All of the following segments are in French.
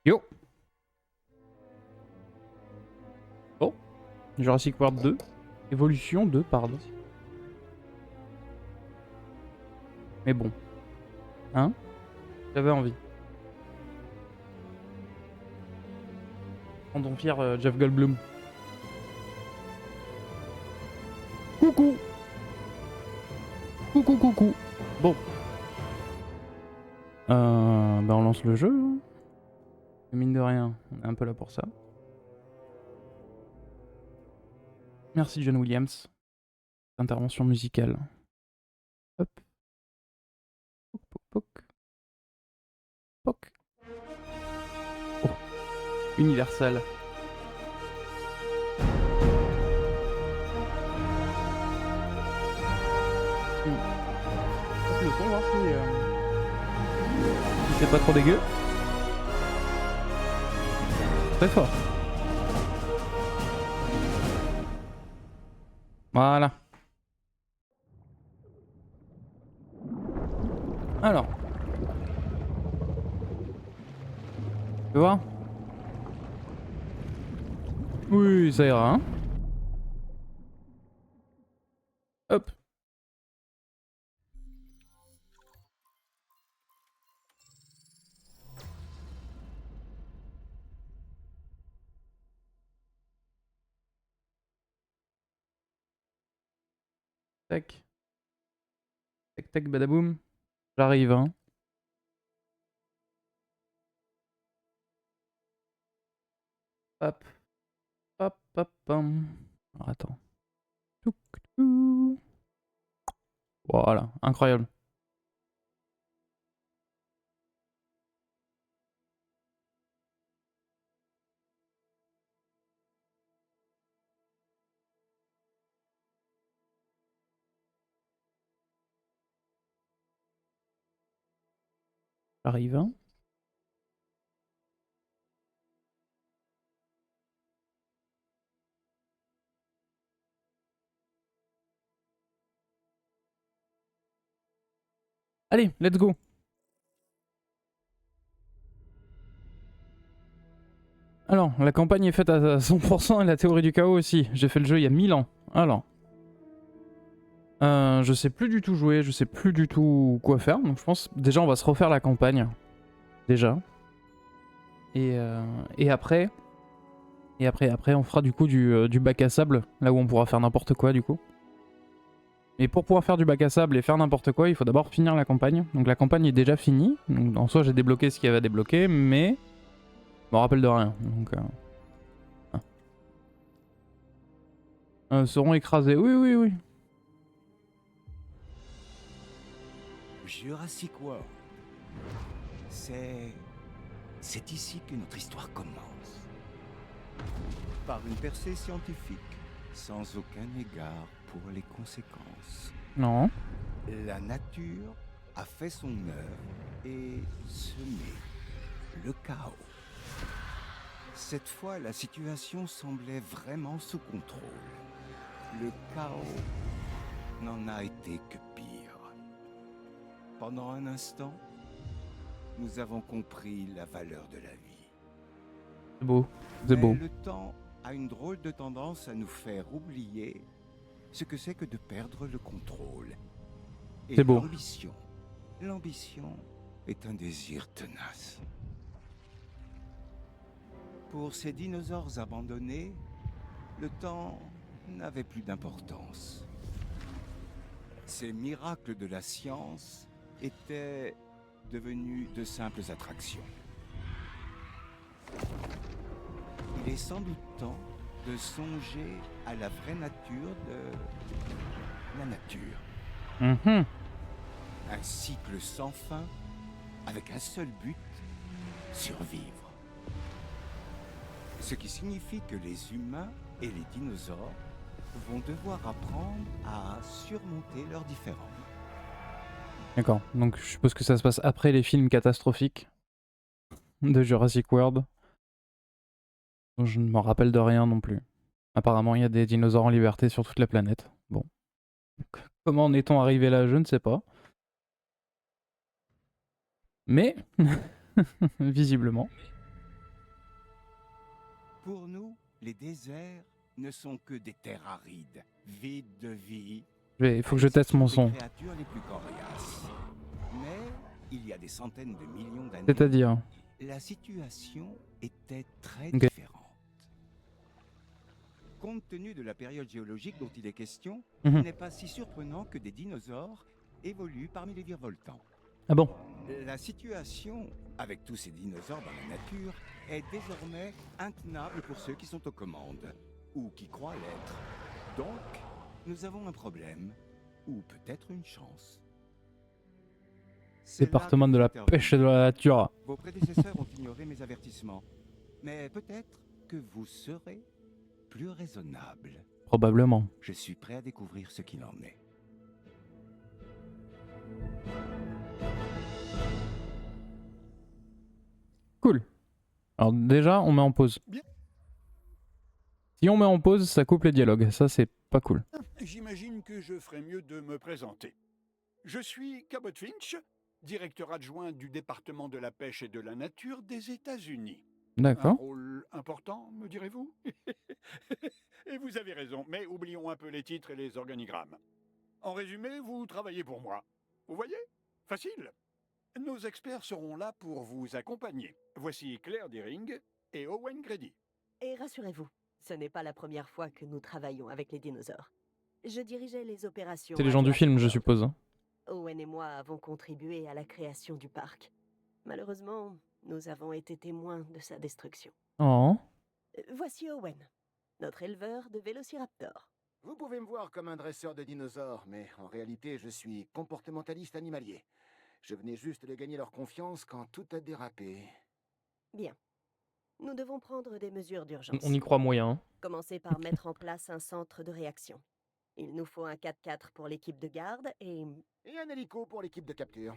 Yo. Oh, Jurassic World 2. Évolution 2, pardon. Mais bon. Hein? J'avais envie. Rendons fier Jeff Goldblum. Coucou. Coucou, coucou. Bon. Bah on lance le jeu. Hein. Mine de rien, on est un peu là pour ça. Merci John Williams. Intervention musicale. Hop. Poc, poc, poc. Poc. Oh. Universal. Passe le son, voir si c'est pas trop dégueu. Très fort. Voilà. Alors. Tu vois? Oui, ça ira, hein. Hop. Tac. Tac, tac, badaboum. J'arrive, hein. Hop. Hop, hop, hum. Alors, attends. Touc, touc. Voilà, incroyable. J'arrive, hein. Allez, let's go. Alors, la campagne est faite à 100% et la théorie du chaos aussi. J'ai fait le jeu il y a 1000 ans. Alors. Je sais plus du tout jouer, je sais plus du tout quoi faire. Donc je pense, déjà on va se refaire la campagne. Déjà. Et après... après on fera du coup du bac à sable. Là où on pourra faire n'importe quoi du coup. Et pour pouvoir faire du bac à sable et faire n'importe quoi, il faut d'abord finir la campagne. Donc la campagne est déjà finie. Donc en soi j'ai débloqué ce qu'il y avait à débloquer, mais... Je me rappelle de rien. Donc... seront écrasés. Oui, oui, oui. Jurassic World. C'est ici que notre histoire commence. Par une percée scientifique, sans aucun égard pour les conséquences. Non. La nature a fait son œuvre et semé le chaos. Cette fois, la situation semblait vraiment sous contrôle. Le chaos n'en a été que pire. Pendant un instant, nous avons compris la valeur de la vie. C'est beau. C'est beau. Le temps a une drôle de tendance à nous faire oublier ce que c'est que de perdre le contrôle. Et c'est beau. L'ambition est un désir tenace. Pour ces dinosaures abandonnés, le temps n'avait plus d'importance. Ces miracles de la science étaient devenus de simples attractions. Il est sans doute temps de songer à la vraie nature de la nature. Mm-hmm. Un cycle sans fin, avec un seul but, survivre. Ce qui signifie que les humains et les dinosaures vont devoir apprendre à surmonter leurs différends. D'accord, donc je suppose que ça se passe après les films catastrophiques de Jurassic World. Je ne m'en rappelle de rien non plus. Apparemment, il y a des dinosaures en liberté sur toute la planète. Bon. Comment en est-on arrivé là, je ne sais pas. Mais, visiblement. Pour nous, les déserts ne sont que des terres arides, vides de vie. Il faut que je teste mon son. Les créatures les plus coriaces. Mais il y a des centaines de millions d'années, C'est-à-dire la situation était très Ok. différente. Compte tenu de la période géologique dont il est question, il Mhm. n'est pas si surprenant que des dinosaures évoluent parmi les virevoltants. Ah bon? La situation, avec tous ces dinosaures dans la nature, est désormais intenable pour ceux qui sont aux commandes, ou qui croient l'être. Donc, nous avons un problème, ou peut-être une chance. C'est là Département que de la j'interviens. pêche et de la nature. Vos prédécesseurs ont ignoré mes avertissements, mais peut-être que vous serez plus raisonnable. Probablement. Je suis prêt à découvrir ce qu'il en est. Cool. Alors déjà, on met en pause. Bien. Si on met en pause, ça coupe les dialogues. Ça, c'est pas cool. J'imagine que je ferais mieux de me présenter. Je suis Cabot Finch, directeur adjoint du département de la pêche et de la nature des États-Unis. Un D'accord. rôle important, me direz-vous? Et vous avez raison, mais oublions un peu les titres et les organigrammes. En résumé, vous travaillez pour moi. Vous voyez? Facile. Nos experts seront là pour vous accompagner. Voici Claire Deering et Owen Grady. Et rassurez-vous, ce n'est pas la première fois que nous travaillons avec les dinosaures. Je dirigeais les opérations. C'est les à gens du Jurassic film, je World. suppose. Hein. Owen et moi avons contribué à la création du parc. Malheureusement, nous avons été témoins de sa destruction. Oh. Voici Owen, notre éleveur de vélociraptors. Vous pouvez me voir comme un dresseur de dinosaures, mais en réalité, je suis comportementaliste animalier. Je venais juste de gagner leur confiance quand tout a dérapé. Bien. Nous devons prendre des mesures d'urgence. On y croit moyen. Hein. Commencer par mettre en place un centre de réaction. Il nous faut un 4x4 pour l'équipe de garde et... Et un hélico pour l'équipe de capture.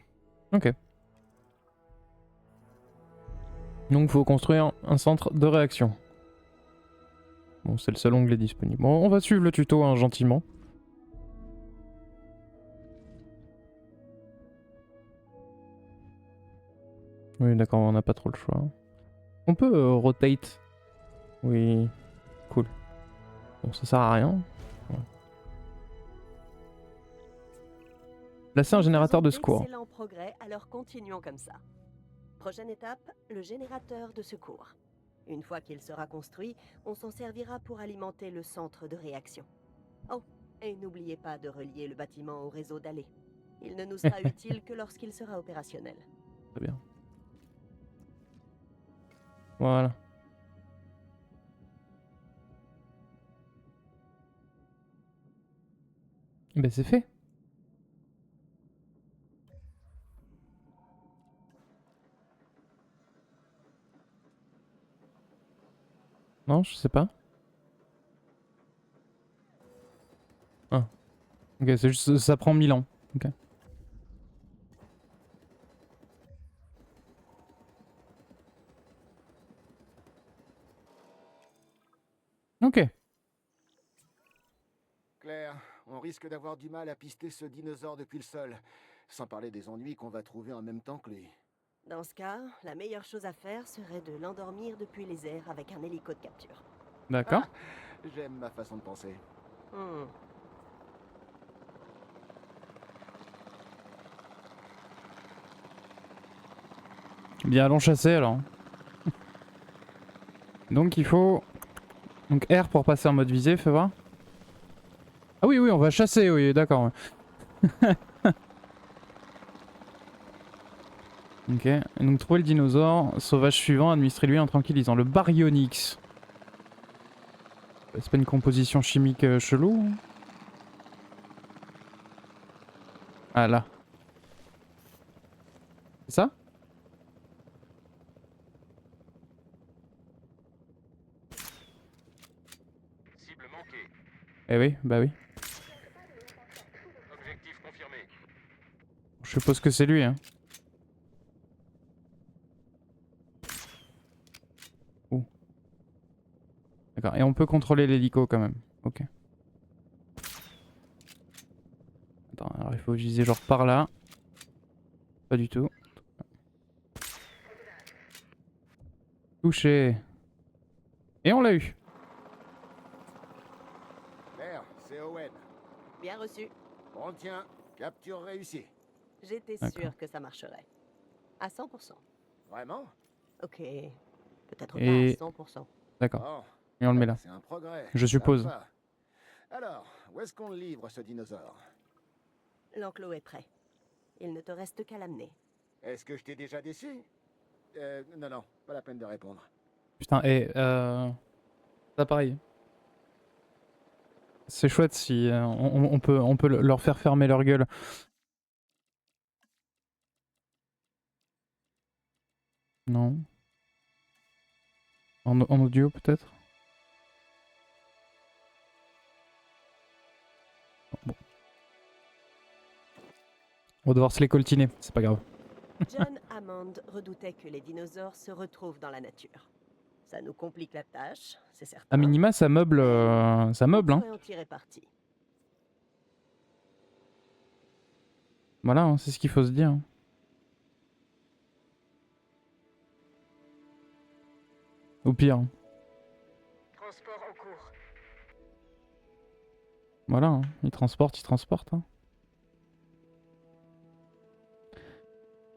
Ok. Donc, faut construire un centre de réaction. Bon, c'est le seul onglet disponible. Bon, on va suivre le tuto hein, gentiment. Oui, d'accord, on n'a pas trop le choix. On peut rotate. Oui, cool. Bon, ça sert à rien. Ouais. Là, c'est un générateur de secours. Excellent progrès, alors continuons comme ça. Prochaine étape, le générateur de secours. Une fois qu'il sera construit, on s'en servira pour alimenter le centre de réaction. Oh, et n'oubliez pas de relier le bâtiment au réseau d'allées. Il ne nous sera utile que lorsqu'il sera opérationnel. Très bien. Voilà. Ben c'est fait. Non, je sais pas. Ah. Ok, c'est juste ça prend 1000 ans. Ok. Ok. Claire, on risque d'avoir du mal à pister ce dinosaure depuis le sol. Sans parler des ennuis qu'on va trouver en même temps que lui. Dans ce cas, la meilleure chose à faire serait de l'endormir depuis les airs avec un hélico de capture. D'accord. J'aime ma façon de penser. Bien, allons chasser alors. Donc il faut... Donc R pour passer en mode visée, fais voir. Ah oui, oui, on va chasser, oui, d'accord. Ok, et donc trouver le dinosaure sauvage suivant, administrez-lui en tranquillisant. Le baryonyx. C'est pas une composition chimique chelou? Ah là. C'est ça? Cible manquée. Eh oui, bah oui. Objectif confirmé. Je suppose que c'est lui, hein. Oh. D'accord, et on peut contrôler l'hélico quand même. Ok. Attends, alors il faut viser genre par là. Pas du tout. Touché. Et on l'a eu. Claire, c'est Owen. Bien reçu. On tient. Capture réussie. J'étais D'accord. sûre que ça marcherait. À 100%. Vraiment? Ok. Peut-être Et- pas à 100%. D'accord. Bon. Et on le met là. C'est un progrès. Je suppose. Ça me va. Alors, où est-ce qu'on le livre, ce dinosaure? L'enclos est prêt. Il ne te reste qu'à l'amener. Est-ce que je t'ai déjà déçu? Non, pas la peine de répondre. Putain, et ça pareil. C'est chouette si on peut leur faire fermer leur gueule. Non. En audio peut-être? Bon. On va devoir se les coltiner, c'est pas grave. John Hammond redoutait que les dinosaures se retrouvent dans la nature. Ça nous complique la tâche, c'est certain. À minima, ça meuble, On hein. pourrait en tirer parti. Voilà, hein, c'est ce qu'il faut se dire. Au pire. Hein. Transport en cours. Voilà, hein. Ils transportent. Hein.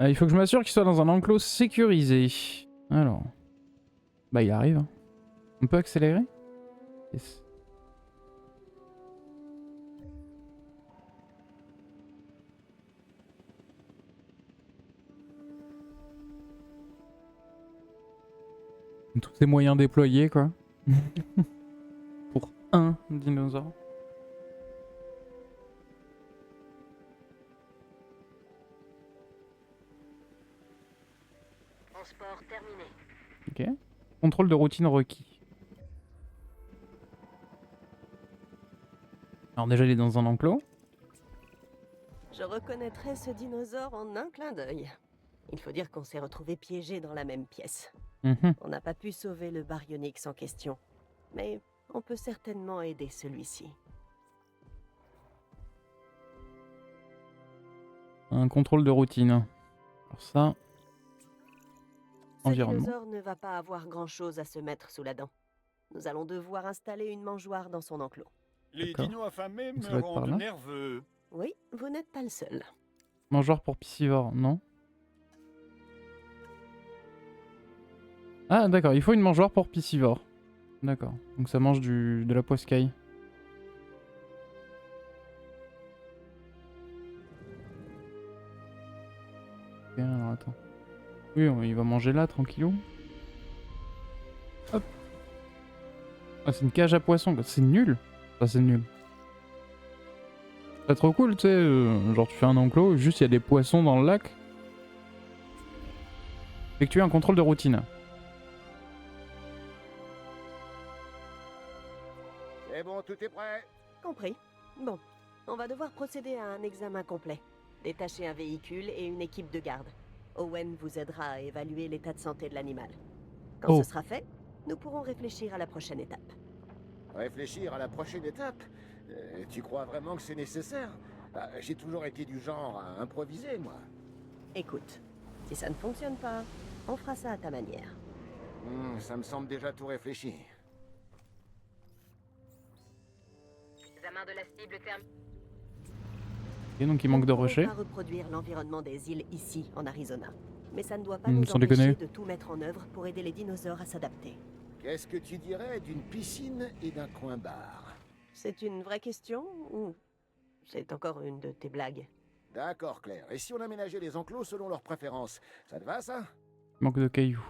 Il faut que je m'assure qu'il soit dans un enclos sécurisé. Alors. Bah il arrive. Hein. On peut accélérer? Yes. Tous ces moyens déployés quoi. Pour un dinosaure. Transport terminé. Ok. Contrôle de routine requis. Alors déjà il est dans un enclos. Je reconnaîtrais ce dinosaure en un clin d'œil. Il faut dire qu'on s'est retrouvés piégés dans la même pièce. Mhm. On n'a pas pu sauver le baryonyx en question. Mais on peut certainement aider celui-ci. Un contrôle de routine. Alors ça, Ce environnement. dinosaure ne va pas avoir grand-chose à se mettre sous la dent. Nous allons devoir installer une mangeoire dans son enclos. Les D'accord. dinos affamés Ça me doit être par là. rendent nerveux. Oui, vous n'êtes pas le seul. Mangeoire pour piscivore, non? Ah d'accord, il faut une mangeoire pour piscivore. D'accord, donc ça mange de la poiscaille. Ok, alors attends. Oui, il va manger là, tranquillou. Hop. Ah, c'est une cage à poissons, quoi. C'est nul. Ça, c'est nul. C'est trop cool, tu sais. Genre, tu fais un enclos, juste il y a des poissons dans le lac. Effectuer un contrôle de routine. C'est bon, tout est prêt. Compris. Bon, on va devoir procéder à un examen complet. Détacher un véhicule et une équipe de garde. Owen vous aidera à évaluer l'état de santé de l'animal. Quand Oh. ce sera fait, nous pourrons réfléchir à la prochaine étape. Réfléchir à la prochaine étape. Tu crois vraiment que c'est nécessaire? J'ai toujours été du genre à improviser, moi. Écoute, si ça ne fonctionne pas, on fera ça à ta manière. Ça me semble déjà tout réfléchi. Examen de la cible terminé. Et donc il manque de On ne rochers. pourra pas reproduire l'environnement des îles ici, en Arizona. Mais ça ne doit pas Sans nous empêcher déconner. de tout mettre en œuvre pour aider les dinosaures à s'adapter. Qu'est-ce que tu dirais d'une piscine et d'un coin bar? C'est une vraie question ou c'est encore une de tes blagues? D'accord, Claire. Et si on aménageait les enclos selon leurs préférences? Ça te va, ça? Manque de cailloux.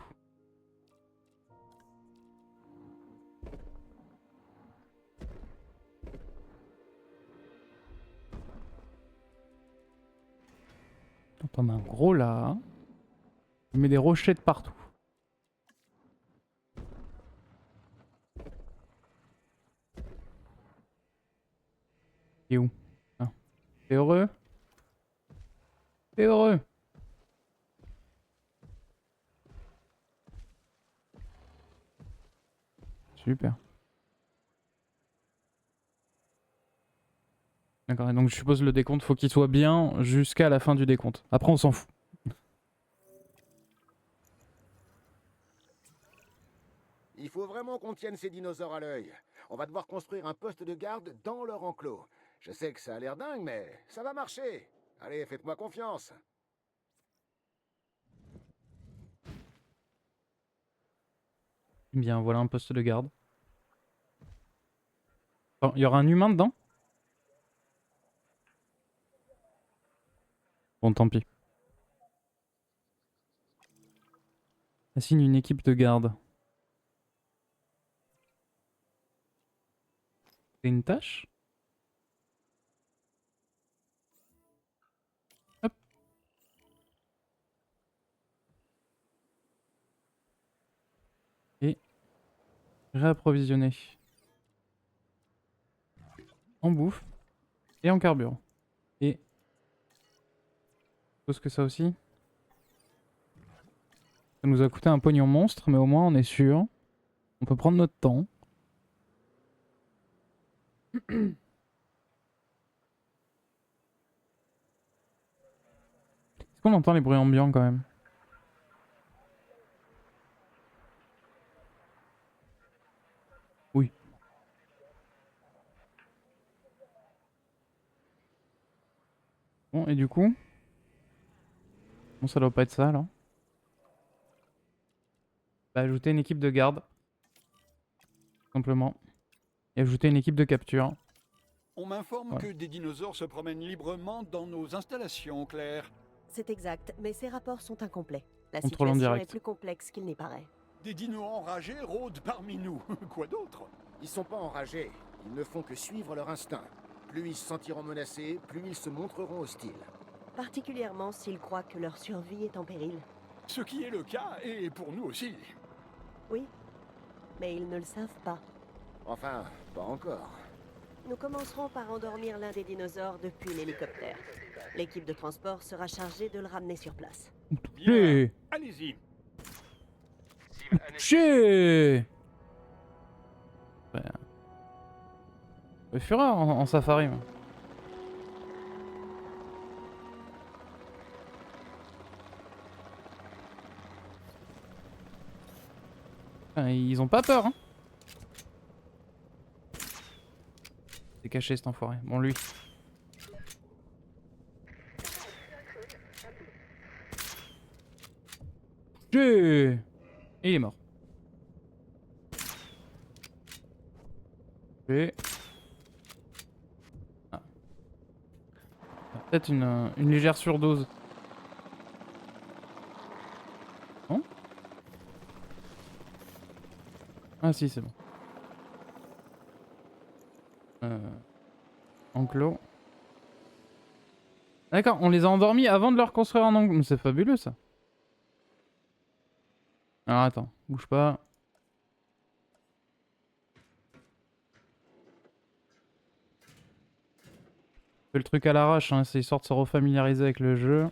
T'en as un gros là. Hein. Il met des rochers de partout. Et où? Ah. T'es heureux? T'es heureux? Super. D'accord, et donc je suppose le décompte, faut qu'il soit bien jusqu'à la fin du décompte. Après on s'en fout. Il faut vraiment qu'on tienne ces dinosaures à l'œil. On va devoir construire un poste de garde dans leur enclos. Je sais que ça a l'air dingue, mais ça va marcher. Allez, faites-moi confiance. Bien, voilà un poste de garde. Attends, il y aura un humain dedans? Bon, tant pis. Assigne une équipe de garde. C'est une tâche? Hop. Et réapprovisionner. En bouffe. Et en carburant. Et... je suppose que ça aussi. Ça nous a coûté un pognon monstre, mais au moins on est sûr. On peut prendre notre temps. Est-ce qu'on entend les bruits ambiants quand même? Oui. Bon, et du coup... bon, ça doit pas être ça, là. Bah, ajouter une équipe de garde. Simplement. Et ajouter une équipe de capture. On m'informe Voilà. que des dinosaures se promènent librement dans nos installations, Claire. C'est exact, mais ces rapports sont incomplets. La Contrôle en situation est direct. plus complexe qu'il n'y paraît. Des dinos enragés rôdent parmi nous. Quoi d'autre? Ils sont pas enragés. Ils ne font que suivre leur instinct. Plus ils se sentiront menacés, plus ils se montreront hostiles. Particulièrement s'ils croient que leur survie est en péril. Ce qui est le cas, et pour nous aussi. Oui, mais ils ne le savent pas. Enfin, pas encore. Nous commencerons par endormir l'un des dinosaures depuis l'hélicoptère. L'équipe de transport sera chargée de le ramener sur place. Touché. Allez-y. Cible anesthésiée. Touché. Ouais. Fureur en safari. Moi. Putain, ils ont pas peur, hein. C'est caché cet enfoiré. Bon, lui. Et il est mort. Et... ah. Peut-être une légère surdose. Non? Ah si, c'est bon. Enclos. D'accord, on les a endormis avant de leur construire un enclos. Mais c'est fabuleux ça. Alors attends, bouge pas. Fais le truc à l'arrache, hein, c'est histoire de se refamiliariser avec le jeu.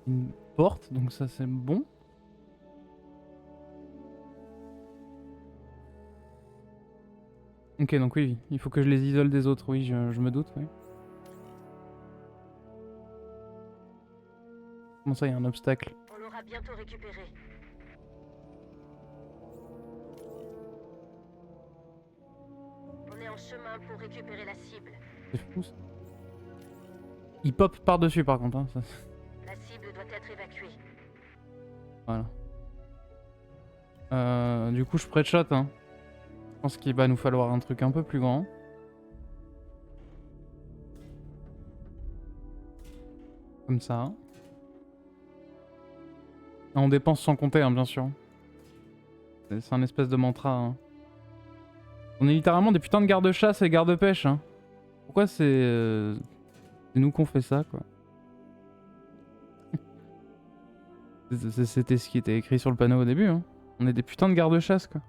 Une porte, donc ça c'est bon. Ok, donc oui, il faut que je les isole des autres, oui, je me doute, oui. Comment ça, il y a un obstacle? On l'aura bientôt récupéré. On est en chemin pour récupérer la cible. C'est fou ça. Il pop par-dessus par contre, hein, ça. La cible doit être évacuée. Voilà. Du coup, je pré-shot, hein. Je pense qu'il va nous falloir un truc un peu plus grand. Comme ça. On dépense sans compter, hein, bien sûr. C'est un espèce de mantra. Hein. On est littéralement des putains de gardes-chasse et gardes-pêche. Hein. Pourquoi c'est nous qu'on fait ça, quoi? C'était ce qui était écrit sur le panneau au début. Hein. On est des putains de gardes-chasse, quoi.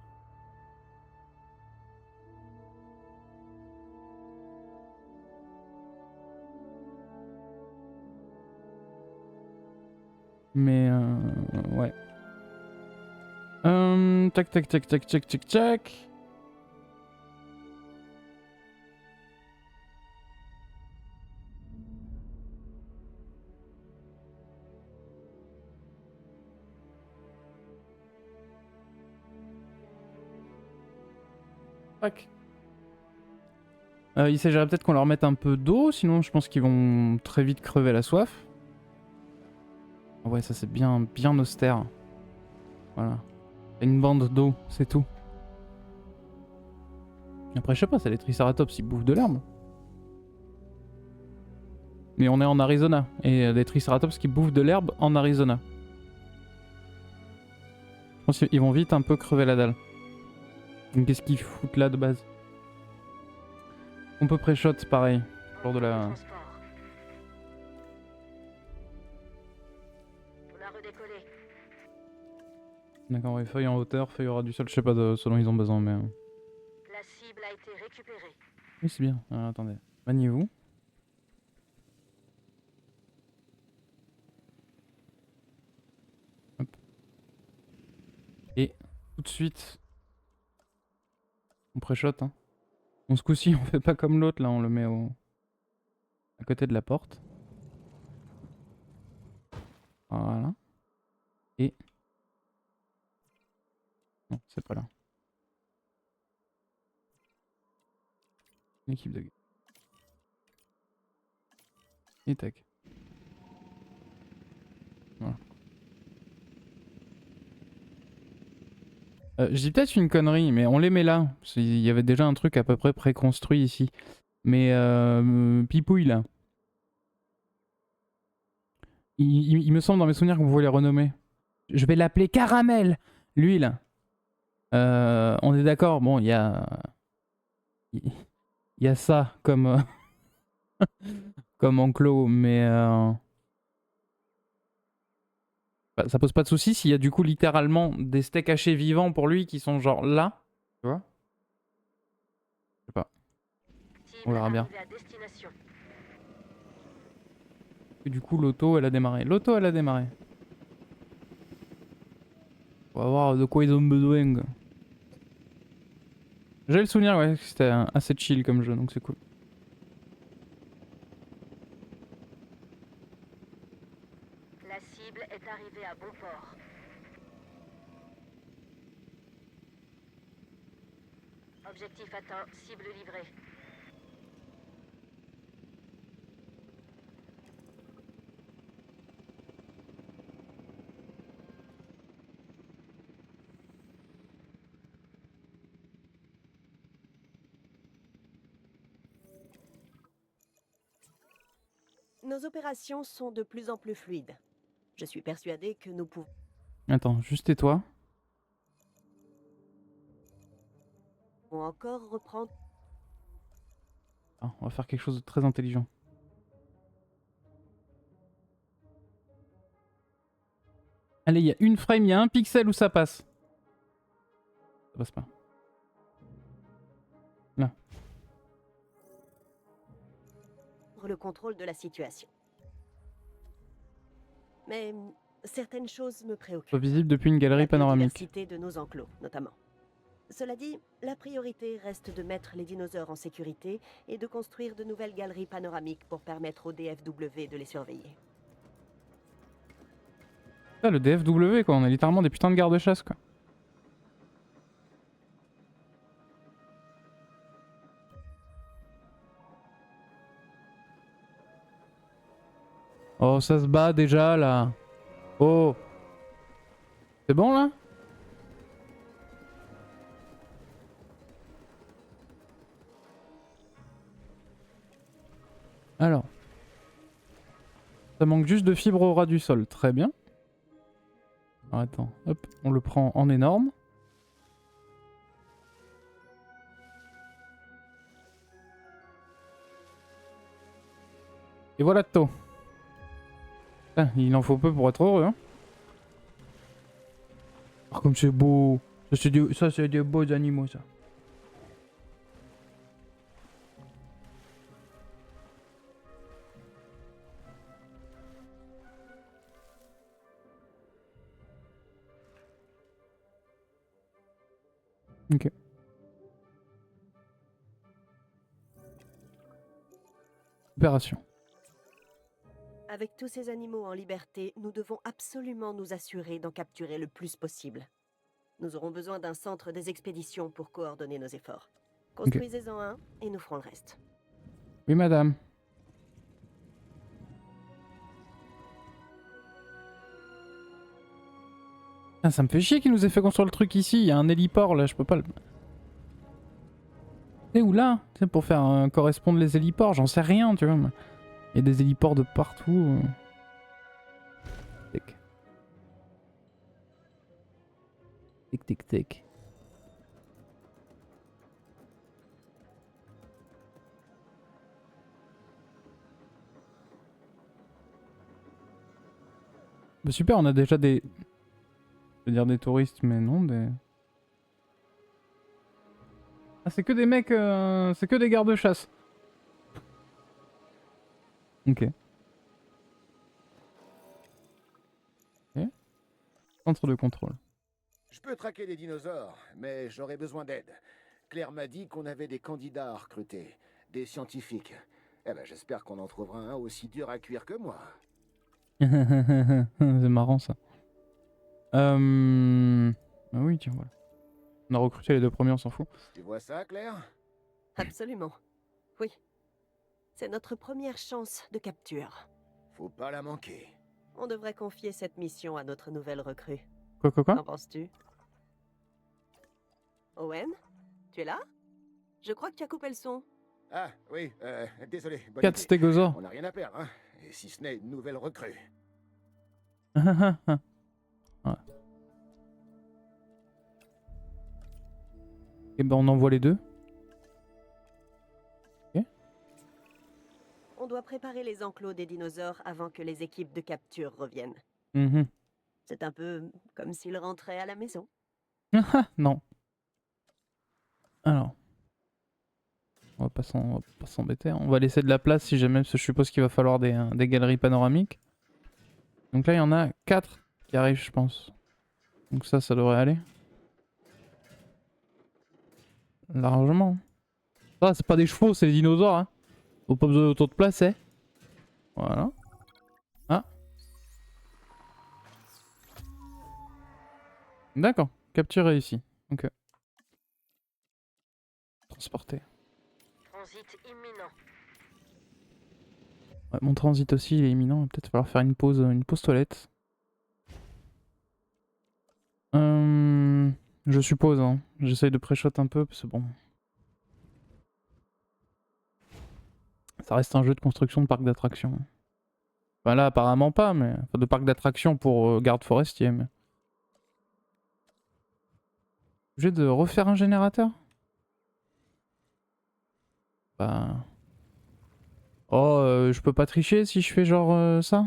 Mais ouais. Tac tac tac tac tac tac tac. Tac. Il s'agirait peut-être qu'on leur mette un peu d'eau, sinon je pense qu'ils vont très vite crever la soif. Ah ouais, ça c'est bien, bien austère. Voilà. Une bande d'eau, c'est tout. Après, je sais pas, c'est les Triceratops, ils bouffent de l'herbe. Mais on est en Arizona, et des Triceratops qui bouffent de l'herbe en Arizona. Je pense qu'ils vont vite un peu crever la dalle. Donc qu'est-ce qu'ils foutent là de base? On peut pré-shot pareil. Lors de la... Transport. On a redécollé. D'accord, ouais, feuille en hauteur, feuille au ras du sol, je sais pas de ce dont ils ont besoin, mais... La cible a été récupérée. Oui, c'est bien. Alors, attendez. Maniez-vous. Hop. Et tout de suite, on pré-shot. Hein. Bon, ce coup-ci, on fait pas comme l'autre, là, on le met à côté de la porte. Voilà. Et... Non, c'est pas là. L'équipe de... Et tac. Voilà. Je dis peut-être une connerie, mais on les met là. Il y avait déjà un truc à peu près préconstruit ici. Mais Pipouille là. Il me semble dans mes souvenirs qu'on pouvait les renommer. Je vais l'appeler Caramel. Lui là. On est d'accord, bon, il y a... Il y a ça comme... comme enclos, mais... bah, ça pose pas de soucis s'il y a du coup littéralement des steaks hachés vivants pour lui qui sont genre là. Tu vois? Je sais pas. On verra bien. À destination. Et du coup, l'auto, elle a démarré. L'auto, elle a démarré. On va voir de quoi ils ont besoin. J'ai le souvenir, ouais, que c'était assez chill comme jeu, donc c'est cool. La cible est arrivée à bon port. Objectif atteint, cible livrée. Nos opérations sont de plus en plus fluides. Je suis persuadé que nous pouvons Attends, juste tais-toi. encore reprendre. Ah, on va faire quelque chose de très intelligent. Allez, il y a une frame, il y a un pixel où ça passe. Ça passe pas. Là. Le contrôle de la situation. Mais certaines choses me préoccupent. Visible depuis une galerie La panoramique. biodiversité de nos enclos, notamment. Cela dit, la priorité reste de mettre les dinosaures en sécurité et de construire de nouvelles galeries panoramiques pour permettre au DFW de les surveiller. Ah, le DFW quoi, on est littéralement des putains de gardes-chasse quoi. Oh, ça se bat déjà là. Oh. C'est bon là? Alors. Ça manque juste de fibres au ras du sol. Très bien. Alors, attends, hop, on le prend en énorme. Et voilà Tto. Putain, il en faut peu pour être heureux. Hein. Ah, comme c'est beau. Ça c'est des beaux animaux ça. Ok. Opération. Avec tous ces animaux en liberté, nous devons absolument nous assurer d'en capturer le plus possible. Nous aurons besoin d'un centre des expéditions pour coordonner nos efforts. Construisez-en un et nous ferons le reste. Oui, madame. Ah, ça me fait chier qu'il nous ait fait construire le truc ici. Il y a un héliport là, je peux pas le. Et où là? C'est pour faire correspondre les héliports, j'en sais rien, tu vois. Il y a des héliports de partout. Tic. Tic tic tic. Bah super, on a déjà des... Je veux dire des touristes, mais non, des... Ah, c'est que des mecs... C'est que des gardes-chasse. Ok. Ok. Centre de contrôle. Je peux traquer des dinosaures, mais j'aurais besoin d'aide. Claire m'a dit qu'on avait des candidats à recruter, des scientifiques. Eh ben, j'espère qu'on en trouvera un aussi dur à cuire que moi. C'est marrant ça. Ah oui, tiens, voilà. On a recruté les deux premiers, on s'en fout. Tu vois ça, Claire? Absolument. Oui. C'est notre première chance de capture. Faut pas la manquer. On devrait confier cette mission à notre nouvelle recrue. Quoi Qu'en penses-tu? Owen? Tu es là? Je crois que tu as coupé le son. Ah, oui, désolé. bonne 4 idée. stégosaures. On n'a rien à perdre, hein. Et si ce n'est une nouvelle recrue. Ouais. Et ben on envoie les deux. Ok. On doit préparer les enclos des dinosaures avant que les équipes de capture reviennent. Mhm. C'est un peu comme s'ils rentraient à la maison. Non. Alors. On va pas s'embêter. On va laisser de la place si jamais, parce que je suppose qu'il va falloir des galeries panoramiques. Donc là, il y en a 4 qui arrivent, je pense. Donc ça devrait aller. Largement. Ça, c'est pas des chevaux, c'est des dinosaures. Hein. Faut pas besoin d'autant de place, hein. Voilà. Ah. D'accord. Capture réussie. Ok. Transporter. Transit imminent. Ouais, mon transit aussi il est imminent. Il va peut-être falloir faire une pause toilette. Je suppose. Hein. J'essaye de pré-shot un peu parce que bon. Ça reste un jeu de construction de parc d'attractions. Enfin là apparemment pas, mais enfin, de parc d'attractions pour garde forestier. Mais... Obligé de refaire un générateur? Bah. Oh, je peux pas tricher si je fais genre ça?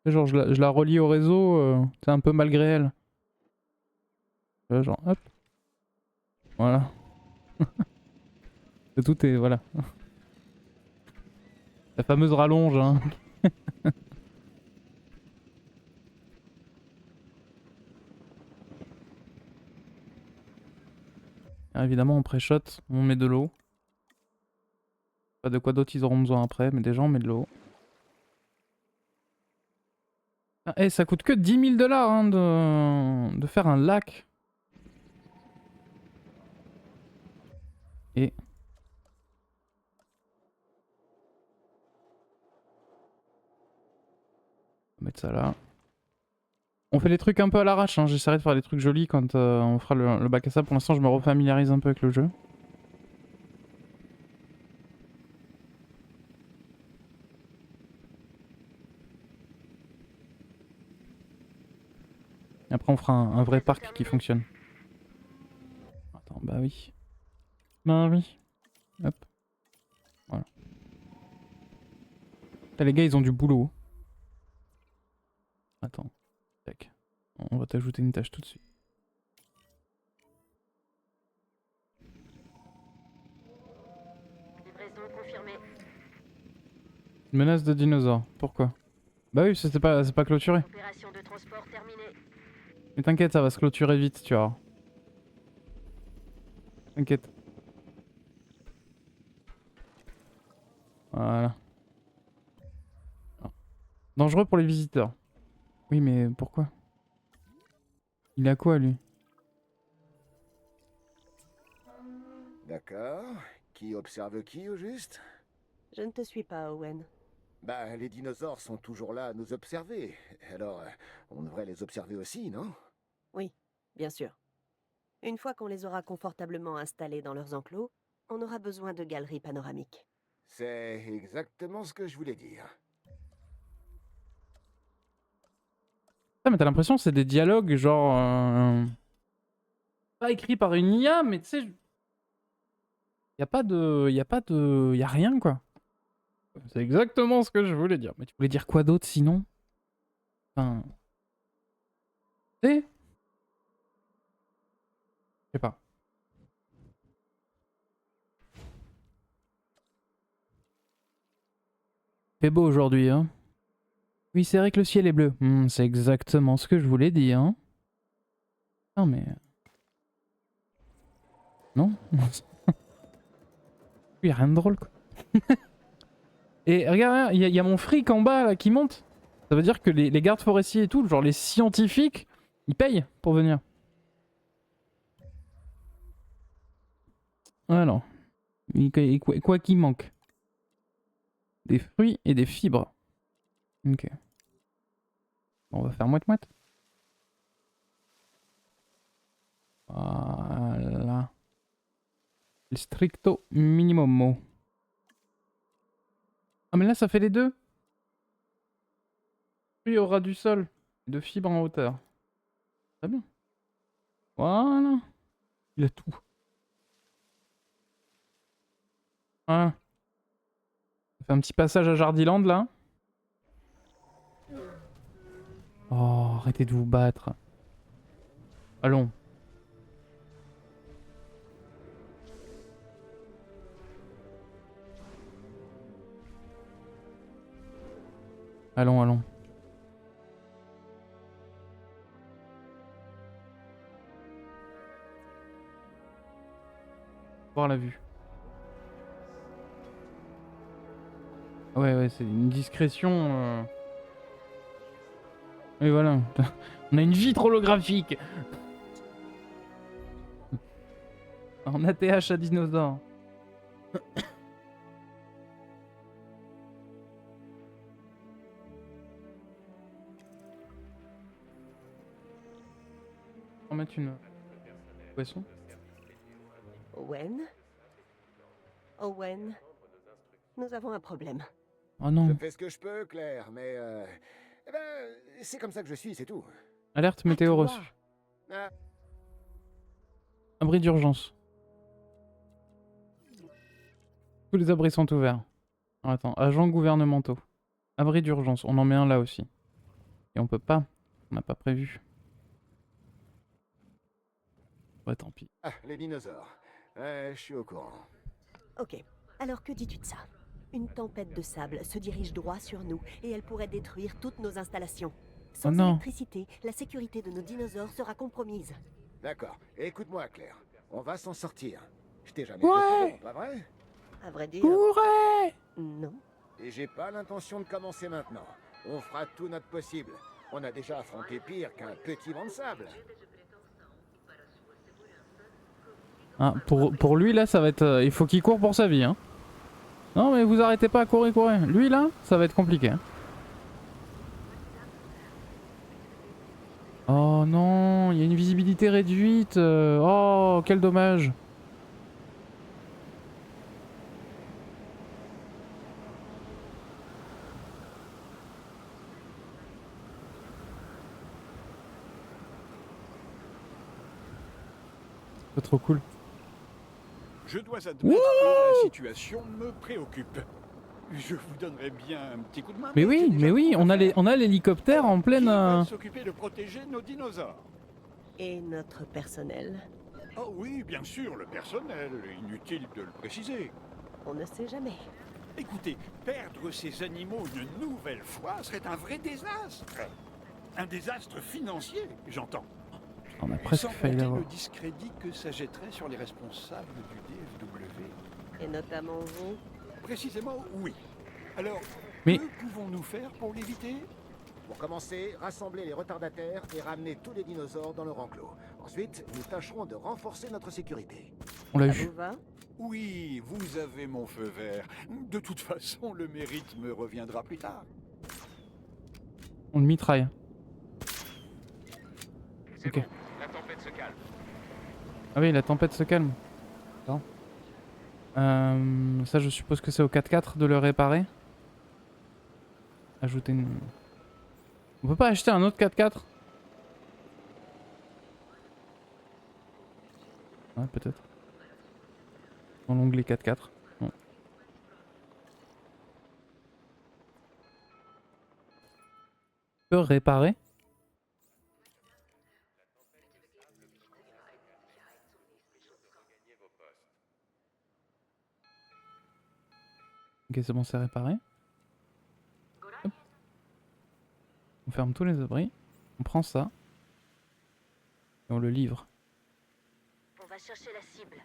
Genre je la relie au réseau, c'est un peu malgré elle. Genre hop. Voilà. Tout est... voilà. La fameuse rallonge, hein. Alors, évidemment on pré-shot, on met de l'eau. Pas de quoi d'autre ils auront besoin après, mais déjà on met de l'eau. Ah, eh, ça coûte que 10 000 $ hein, de faire un lac. Et... on va mettre ça là. On fait les trucs un peu à l'arrache, hein. J'essaierai de faire des trucs jolis quand on fera le bac à sable. Pour l'instant je me refamiliarise un peu avec le jeu. Et après on fera un vrai parc qui fonctionne. Attends, bah oui. Bah oui. Hop. Voilà. Putain, les gars ils ont du boulot. Attends. Tac. On va t'ajouter une tâche tout de suite. Livraison confirmée. Menace de dinosaures. Pourquoi? Bah oui, c'est pas clôturé. Opération de transport terminée. Mais t'inquiète, ça va se clôturer vite, tu vois. T'inquiète. Voilà. Dangereux pour les visiteurs. Oui, mais pourquoi? Il a quoi, lui? D'accord. Qui observe qui, au juste? Je ne te suis pas, Owen. Bah, les dinosaures sont toujours là à nous observer. Alors, on devrait les observer aussi, non? Oui, bien sûr. Une fois qu'on les aura confortablement installés dans leurs enclos, on aura besoin de galeries panoramiques. C'est exactement ce que je voulais dire. Ah, mais t'as l'impression que c'est des dialogues genre... pas écrits par une IA, mais tu sais... Y a pas de... Y a rien, quoi. C'est exactement ce que je voulais dire. Mais tu voulais dire quoi d'autre, sinon? Enfin... Tu sais? Je sais pas. Fait beau aujourd'hui, hein? Oui, c'est vrai que le ciel est bleu. C'est exactement ce que je voulais dire, hein? Non, mais... Non? Il y a rien de drôle, quoi. Et regarde, il y a mon fric en bas, là, qui monte. Ça veut dire que les gardes forestiers et tout, genre les scientifiques, ils payent pour venir. Alors, quoi qu'il manque? Des fruits et des fibres. Ok. Bon, on va faire moite-moite. Voilà. Le stricto minimum. Ah mais là ça fait les deux. Fruits au ras du sol. De fibres en hauteur. Très bien. Voilà. Il a tout. Voilà. On fait un petit passage à Jardiland là. Oh, arrêtez de vous battre. Allons. Allons, allons. Voir la vue. Ouais, c'est une discrétion. Et voilà. On a une vitre holographique. En ATH à dinosaure. On va mettre une poisson. Owen? Owen? Nous avons un problème. Oh non. Je fais ce que je peux, Claire, mais... eh ben, c'est comme ça que je suis, c'est tout. Alerte météo toi. reçue. Ah, Abri d'urgence. Tous les abris sont ouverts. Alors, attends, agents gouvernementaux. Abri d'urgence, on en met un là aussi. Et on peut pas. On n'a pas prévu. Ouais, tant pis. les dinosaures. Je suis au courant. Ok, alors que dis-tu de ça? Une tempête de sable se dirige droit sur nous et elle pourrait détruire toutes nos installations. Sans Oh non. électricité, la sécurité de nos dinosaures sera compromise. D'accord. Écoute-moi, Claire. On va s'en sortir. Je t'ai jamais Ouais. fait pas vrai? À vrai dire, Courez! non. Et j'ai pas l'intention de commencer maintenant. On fera tout notre possible. On a déjà affronté pire qu'un petit vent de sable. Ah, pour lui là, ça va être... il faut qu'il court pour sa vie, hein. Non mais vous arrêtez pas, courez. Lui là, ça va être compliqué. Hein. Oh non, il y a une visibilité réduite. Oh, quel dommage. C'est trop cool. Je dois admettre que la situation me préoccupe. Je vous donnerais bien un petit coup de main. Mais j'ai oui, déjà mais oui, beaucoup à faire. on a l'hélicoptère en pleine... Qui va s'occuper de protéger nos dinosaures? Et notre personnel? Oh oui, bien sûr, le personnel. Inutile de le préciser. On ne sait jamais. Écoutez, perdre ces animaux une nouvelle fois serait un vrai désastre. Un désastre financier, j'entends. On a presque Sans failli compter l'avoir. le discrédit que ça jetterait sur les responsables du DFW. Et notamment vous? Précisément, oui. Alors, Mais- que pouvons-nous faire pour l'éviter? Pour commencer, rassembler les retardataires et ramener tous les dinosaures dans leur enclos. Ensuite, nous tâcherons de renforcer notre sécurité. On l'a Ça vu. vous va? Oui, vous avez mon feu vert. De toute façon, le mérite me reviendra plus tard. On le mitraille. C'est Ok. bon, la tempête se calme. Ah oui, la tempête se calme. Attends. Ça, je suppose que c'est au 4x4 de le réparer. Ajouter une... On peut pas acheter un autre 4x4? Ouais, peut-être. Dans l'onglet 4x4. Non. Je peux réparer? Ok, c'est bon, c'est réparé. Hop. On ferme tous les abris. On prend ça. Et on le livre. On va chercher la cible.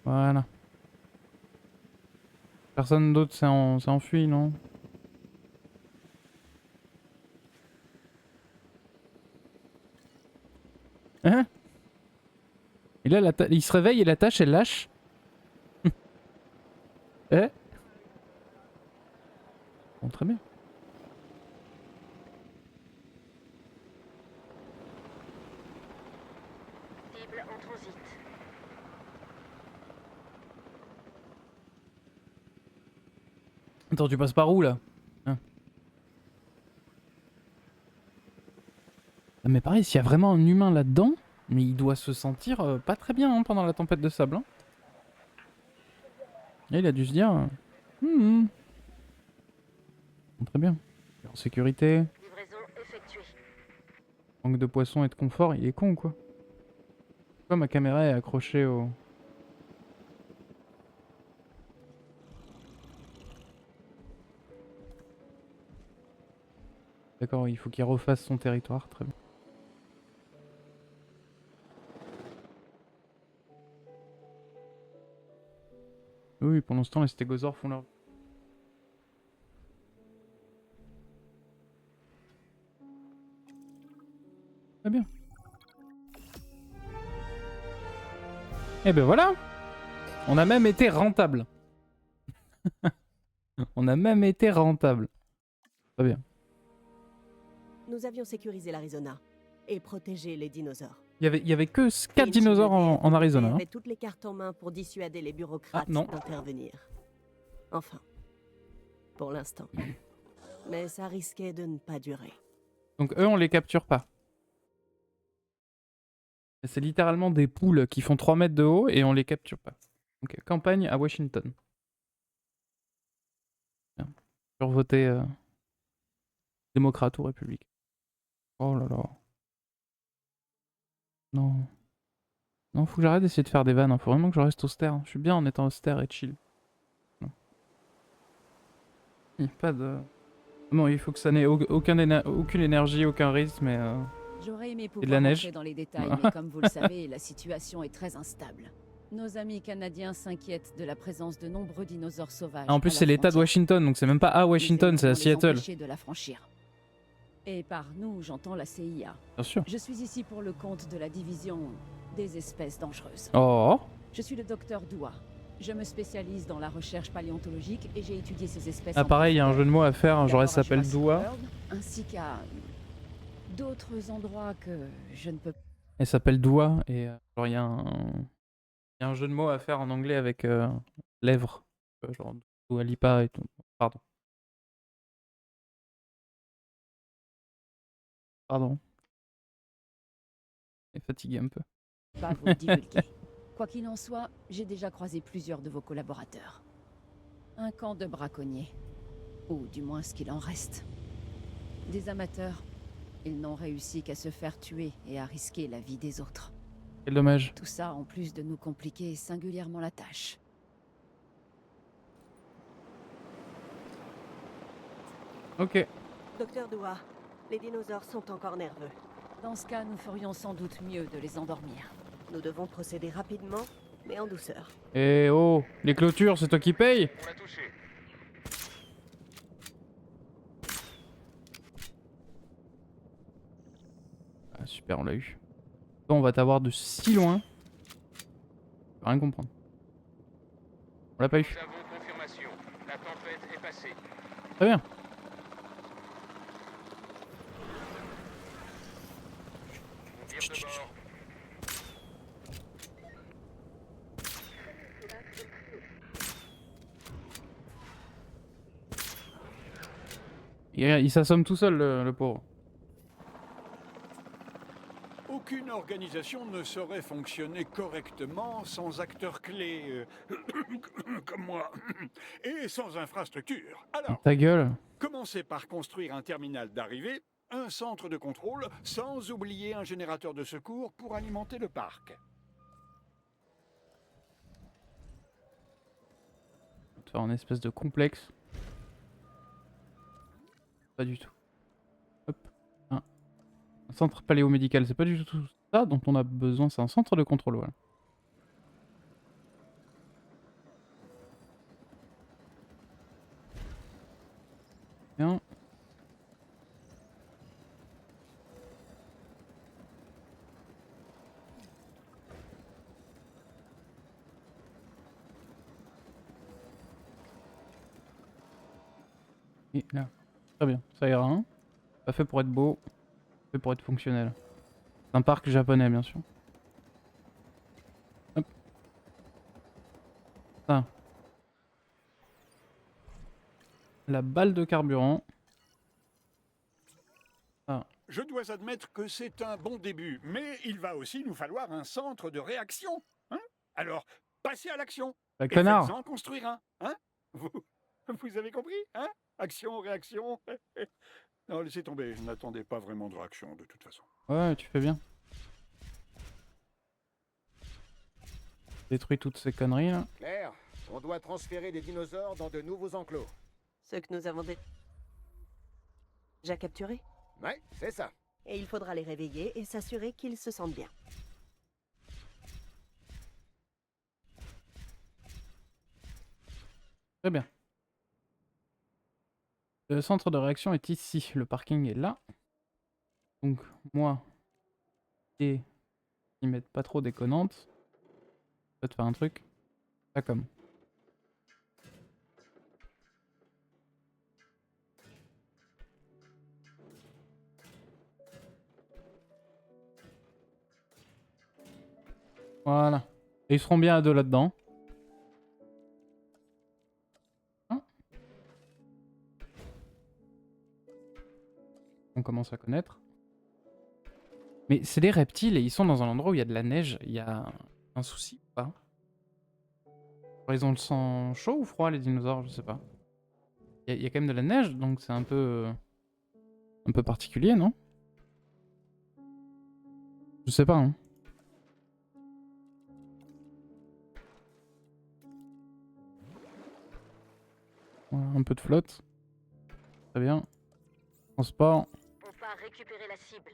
Voilà. Personne d'autre s'est enfui, non? Hein? Et là, il se réveille et la tâche, elle lâche. Eh? Bon, très bien. Cible en transit. Attends, tu passes par où là? Hein? Ah, mais pareil, s'il y a vraiment un humain là-dedans, mais il doit se sentir pas très bien hein, pendant la tempête de sable. Hein. Et il a dû se dire... Bon, très bien. En sécurité, Livraison effectuée. manque de poisson et de confort, il est con quoi. Pourquoi ma caméra est accrochée au... D'accord, il faut qu'il refasse son territoire, très bien. Oui, pendant ce temps, les stégosaures font leur... Très bien. Et ben voilà. On a même été rentable. On a même été rentable. Très bien. Nous avions sécurisé l'Arizona et protégé les dinosaures. Il y avait que 4 Finch dinosaures et le en Arizona. Hein. avait toutes les cartes en main pour dissuader les bureaucrates Ah, non. d'intervenir. Enfin, pour l'instant. Mais ça risquait de ne pas durer. Donc eux, on les capture pas. C'est littéralement des poules qui font 3 mètres de haut et on les capture pas. Ok, campagne à Washington. Bien. Sur voter démocrate ou république. Oh là là. Non. Non, faut que j'arrête d'essayer de faire des vannes. Hein. Faut vraiment que je reste austère. Je suis bien en étant austère et chill. Non. Pas de... Non, il faut que ça n'ait aucune énergie, aucun rythme et... J'aurais aimé de pouvoir la neige. rentrer dans les détails, mais comme vous le savez, la situation est très instable. Nos amis canadiens s'inquiètent de la présence de nombreux dinosaures sauvages. Ah, en plus, à la c'est l'état de frontière. Washington, donc c'est même pas à Washington, Nous c'est à aimerions les Seattle. empêcher de la franchir. Et par nous, j'entends la CIA. Bien sûr. Je suis ici pour le compte de la division des espèces dangereuses. Oh. Je suis le docteur Doua. Je me spécialise dans la recherche paléontologique et j'ai étudié ces espèces. Ah, pareil, il y a un jeu de mots à faire, genre d'abord elle à s'appelle Jurassic Doua. World, ainsi qu'à d'autres endroits que je ne peux pas. Elle s'appelle Doua et genre il y a un jeu de mots à faire en anglais avec lèvres. Genre Dua Lipa et tout. Pardon. Pardon. Elle est fatiguée un peu. Pas vous le divulguer. Quoi qu'il en soit, j'ai déjà croisé plusieurs de vos collaborateurs. Un camp de braconniers. Ou du moins ce qu'il en reste. Des amateurs. Ils n'ont réussi qu'à se faire tuer et à risquer la vie des autres. Quel dommage. Tout ça en plus de nous compliquer singulièrement la tâche. Ok. Docteur Doua, les dinosaures sont encore nerveux. Dans ce cas, nous ferions sans doute mieux de les endormir. Nous devons procéder rapidement, mais en douceur. Eh oh, les clôtures, c'est toi qui payes? On l'a touché. Ah super, on l'a eu. Toi, on va t'avoir de si loin. Je peux rien comprendre. On l'a pas eu. Nous avons confirmation. La tempête est passée. Très bien. On vire de bord. Il s'assomme tout seul, le pauvre. Aucune organisation ne saurait fonctionner correctement sans acteurs clés comme moi et sans infrastructure. Alors, Ta gueule. commencez par construire un terminal d'arrivée, un centre de contrôle, sans oublier un générateur de secours pour alimenter le parc. On va te faire un espèce de complexe. Pas du tout. Hop. Un centre paléomédical, c'est pas du tout ça dont on a besoin, c'est un centre de contrôle, voilà. Bien. Et là. Très bien, ça ira. Hein. Pas fait pour être beau, fait pour être fonctionnel. C'est un parc japonais, bien sûr. Hop. Ça. La balle de carburant. Ah. Je dois admettre que c'est un bon début, mais il va aussi nous falloir un centre de réaction. Hein? Alors, passez à l'action. Bah, Et connard. faites-en construire un. Hein? Vous avez compris? Hein? Action, réaction. Non, laissez tomber. Je n'attendais pas vraiment de réaction, de toute façon. Ouais, tu fais bien. Détruis toutes ces conneries là. Claire, on doit transférer des dinosaures dans de nouveaux enclos. Ceux que nous avons déjà capturés. Ouais, c'est ça. Et il faudra les réveiller et s'assurer qu'ils se sentent bien. Très bien. Le centre de réaction est ici. Le parking est là. Donc moi et ils mettent pas trop déconnantes. Je vais te faire un truc. Pas comme. Voilà. Et ils seront bien à deux là-dedans. Hein? On commence à connaître. Mais c'est des reptiles et ils sont dans un endroit où il y a de la neige. Il y a un souci ou pas? Genre, ils ont le sang chaud ou froid les dinosaures? Je sais pas. Il y a quand même de la neige donc c'est un peu particulier, non? Je sais pas, hein. Voilà, un peu de flotte. Très bien. Transport. On part récupérer la cible.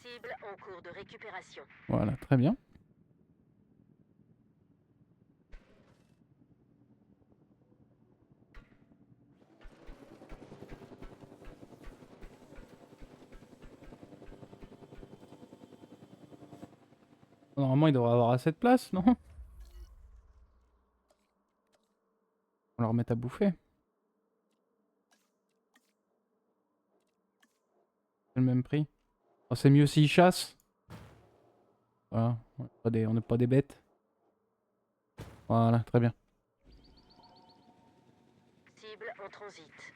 Cible en cours de récupération. Voilà, très bien. Normalement, il devrait avoir assez de place, non? On leur met à bouffer. C'est le même prix. Oh, c'est mieux s'ils chassent. Voilà, on n'est pas des bêtes. Voilà, très bien. Cible en transit.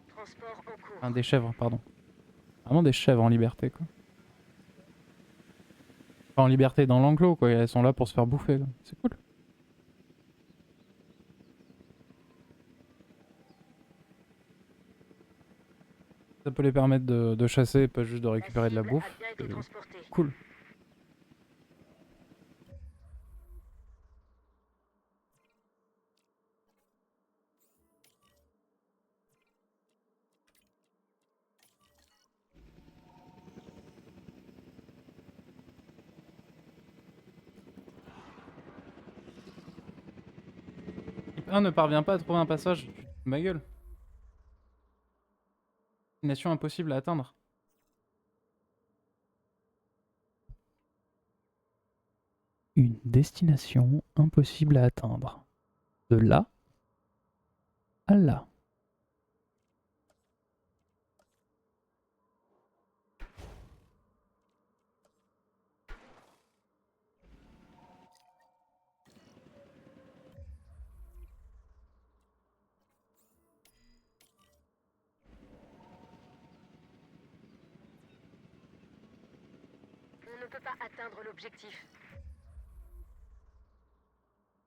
Transport en cours. Enfin, des chèvres, pardon. Vraiment des chèvres en liberté, quoi. Enfin, en liberté dans l'enclos, quoi. Elles sont là pour se faire bouffer, quoi. C'est cool. Ça peut les permettre de chasser, pas juste de récupérer de la cible bouffe. a bien été C'est transportée. cool. Type 1 ne parvient pas à trouver un passage. Ma gueule. Destination impossible à atteindre. une destination impossible à atteindre. De là à là. On ne peut pas atteindre l'objectif.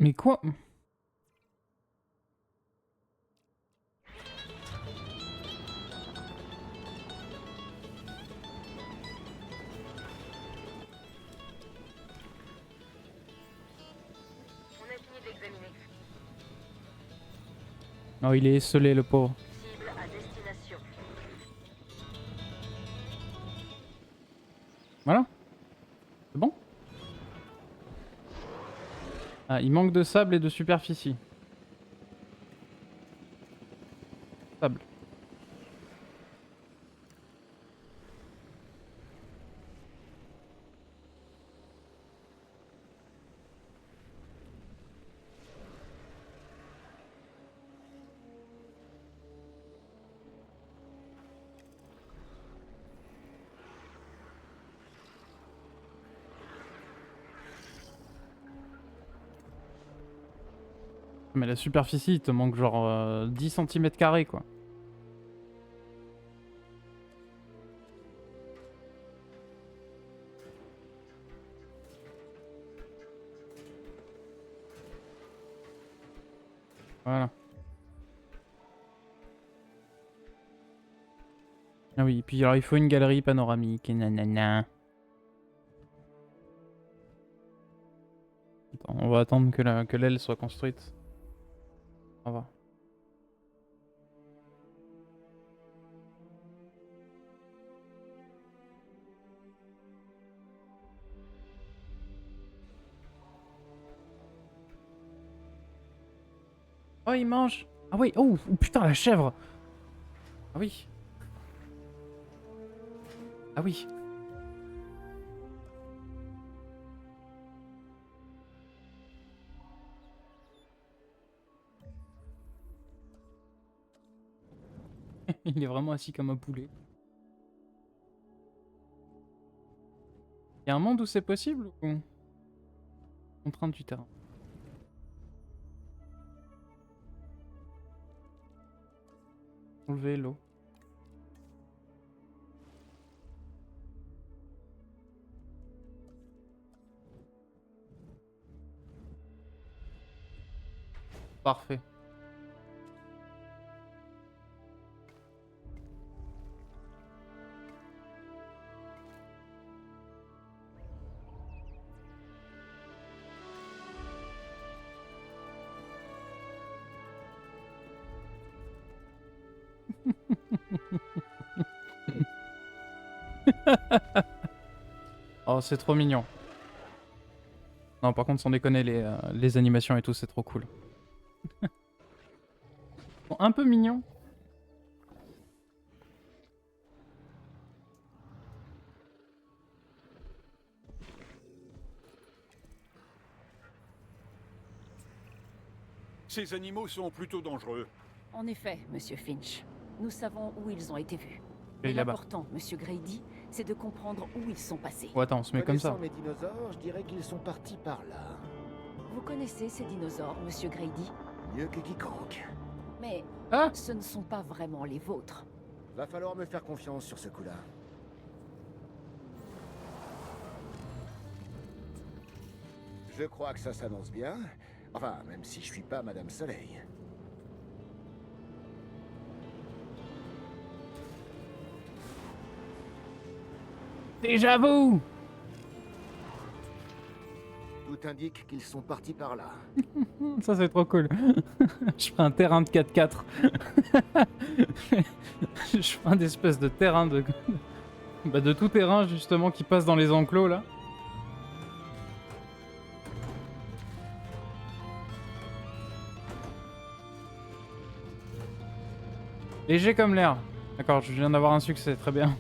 Mais quoi? On a fini de l'examiner. Oh, il est esselé, le pauvre. Cible à destination. Voilà. C'est bon? Ah, il manque de sable et de superficie. Sable. Mais la superficie, il te manque genre 10 cm², quoi. Voilà. Ah oui, puis alors il faut une galerie panoramique et nanana. Attends, on va attendre que l'aile soit construite. On va voir. Oh, il mange! Ah oui, oh putain, la chèvre! Ah oui. Ah oui. Il est vraiment assis comme un poulet. Il y a un monde où c'est possible ou... Contrainte du terrain. Enlever l'eau. Parfait. Oh, c'est trop mignon. Non, par contre, sans déconner, les animations et tout, c'est trop cool. Bon, un peu mignon. Ces animaux sont plutôt dangereux. En effet, Monsieur Finch. Nous savons où ils ont été vus. Et Mais là-bas. l'important, Monsieur Grady, c'est de comprendre où ils sont passés. Oh, attends, on se met comme ça. Connaissant mes dinosaures, je dirais qu'ils sont partis par là. Vous connaissez ces dinosaures, Monsieur Grady? Mieux que quiconque. Mais Ah! ce ne sont pas vraiment les vôtres. Va falloir me faire confiance sur ce coup-là. Je crois que ça s'annonce bien. Enfin, même si je suis pas Madame Soleil. Déjà vous! Tout indique qu'ils sont partis par là. Ça c'est trop cool. Je ferai un terrain de 4x4. Je ferai un espèce de terrain de... Bah, de tout terrain justement qui passe dans les enclos là. Léger comme l'air. D'accord, je viens d'avoir un succès, très bien.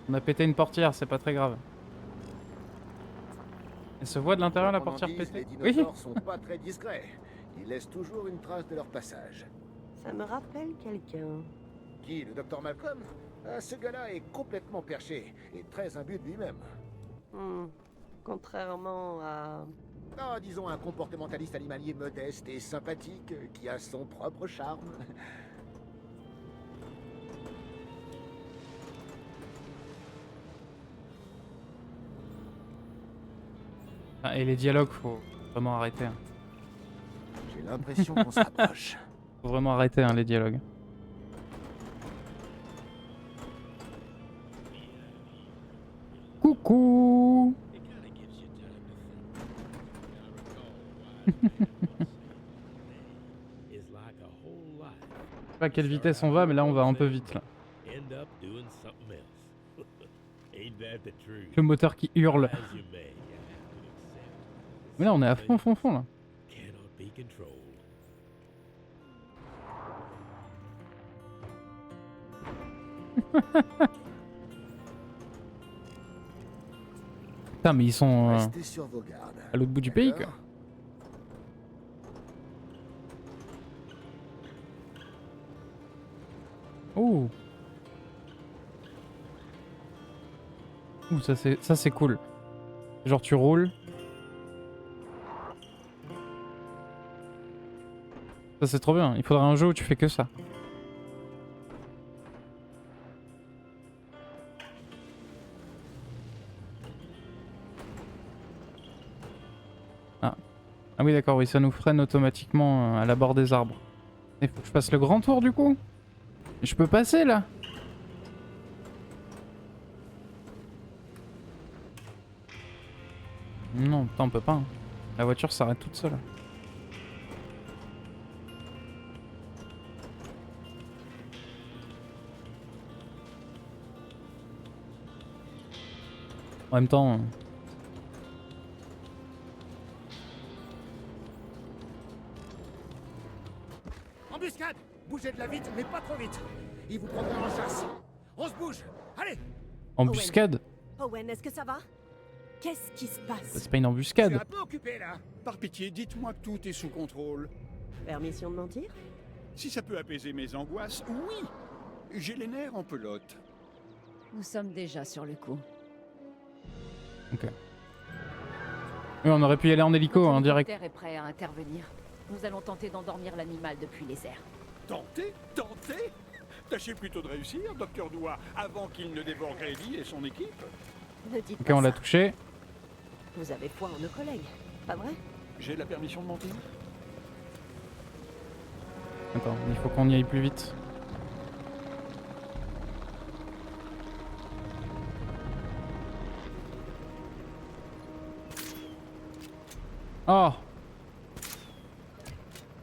On a pété une portière, c'est pas très grave. Elle se voit de l'intérieur la Quoi qu'on en portière dise, pétée? Les Oui. dinosaures sont pas très discrets. Ils laissent toujours une trace de leur passage. Ça me rappelle quelqu'un. Qui, le docteur Malcolm? Ah, ce gars-là est complètement perché et très imbu de lui-même. Hmm. Contrairement à... Ah, disons un comportementaliste animalier modeste et sympathique qui a son propre charme. Ah, et les dialogues, faut vraiment arrêter. Hein. J'ai l'impression qu'on se rapproche. Faut vraiment arrêter hein, les dialogues. Coucou. Je sais pas à quelle vitesse on va, mais là on va un peu vite là. Le moteur qui hurle. Mais là on est à fond fond fond là. Putain mais ils sont Restez sur vos gardes. à l'autre bout du pays quoi. D'accord? Oh. Ouh ça c'est cool. Genre tu roules. Ça c'est trop bien, il faudrait un jeu où tu fais que ça. Ah oui d'accord, oui ça nous freine automatiquement à l'abord des arbres. Il faut que je fasse le grand tour du coup. Je peux passer là. Non, putain on peut pas. Hein. La voiture s'arrête toute seule. En même temps... Embuscade! Bougez de la vite, mais pas trop vite. Ils vous prendront en chasse. On se bouge. Allez! Embuscade? Owen, est-ce que ça va? Qu'est-ce qui se passe? C'est pas une Je suis embuscade. un peu occupé là. Par pitié, dites-moi que tout est sous contrôle. Permission de mentir? Si ça peut apaiser mes angoisses, oui. J'ai les nerfs en pelote. Nous sommes déjà sur le coup. Ok. Oui, on aurait pu y aller en hélico, Notre en direct. hélicoptère est prêt à intervenir. Nous allons tenter d'endormir l'animal depuis les airs. Tentez, tentez. Tâchez plutôt de réussir, Docteur Doua, avant qu'il ne dévore Grady et son équipe. Ne dites Ok, pas on l'a ça. touché. Vous avez foi en nos collègues, pas vrai? J'ai la permission de mentir? Attends, il faut qu'on y aille plus vite. Oh!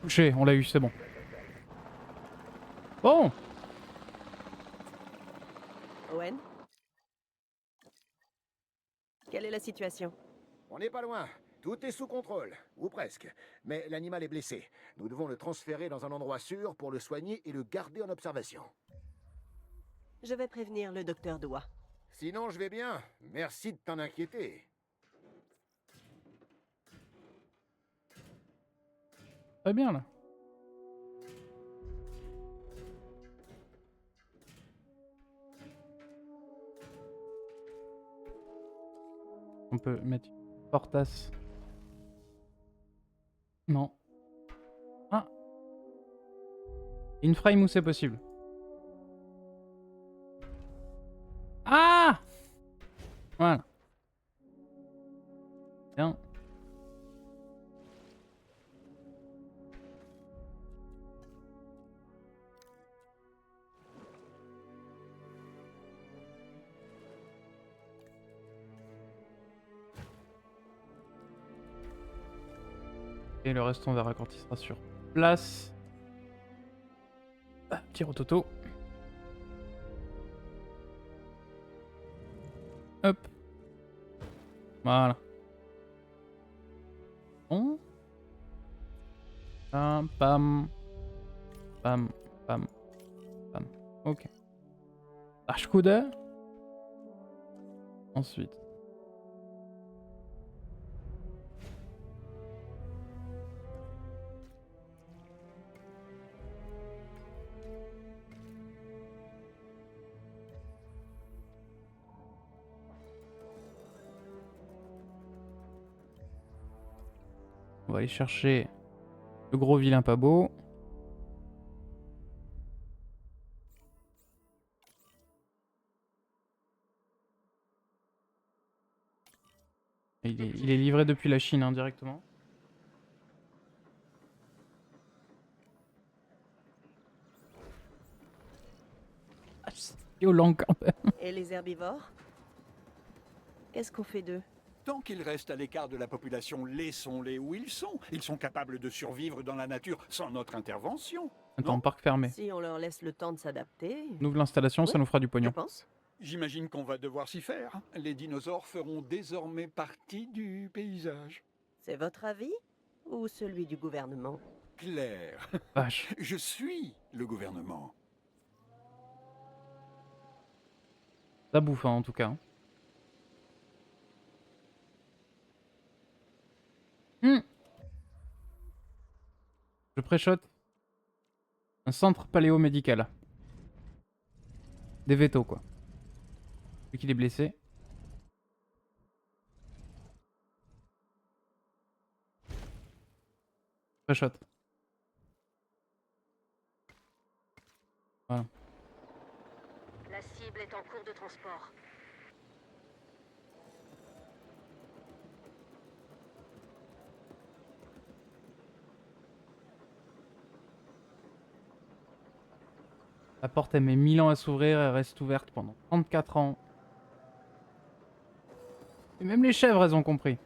Touché, on l'a eu, c'est bon. Bon! Owen? Quelle est la situation? On n'est pas loin. Tout est sous contrôle, ou presque. Mais l'animal est blessé. Nous devons le transférer dans un endroit sûr pour le soigner et le garder en observation. Je vais prévenir le docteur Doua. Sinon, je vais bien. Merci de t'en inquiéter. Très bien là. On peut mettre une portasse. Non. Ah. Une frame où c'est possible. Ah! Voilà. Bien. Et le reste on verra quand il sera sur place. Ah, petit rototo. Hop. Voilà. Bon. Pam, pam. Pam, pam, pam. Ok. Archkude. Ensuite. On va aller chercher le gros vilain pas beau. Il est livré depuis la Chine hein, directement. Ah, c'est violent quand même. Et les herbivores? Qu'est-ce qu'on fait d'eux? Tant qu'ils restent à l'écart de la population, laissons-les où ils sont. Ils sont capables de survivre dans la nature sans notre intervention. Attends, Non, parc fermé. Si on leur laisse le temps de s'adapter, On ouvre l'installation, ça Oui, nous fera du je pognon. pense. j'imagine qu'on va devoir s'y faire. Les dinosaures feront désormais partie du paysage. C'est votre avis ou celui du gouvernement? Claire, Vache. je suis le gouvernement. Ça bouffe hein, en tout cas. Hein. Je préchote un centre paléomédical. Des vétos quoi. Vu qu'il est blessé. Préchote. Voilà. La cible est en cours de transport. La porte elle met 1000 ans à s'ouvrir, elle reste ouverte pendant 34 ans. Et même les chèvres elles ont compris.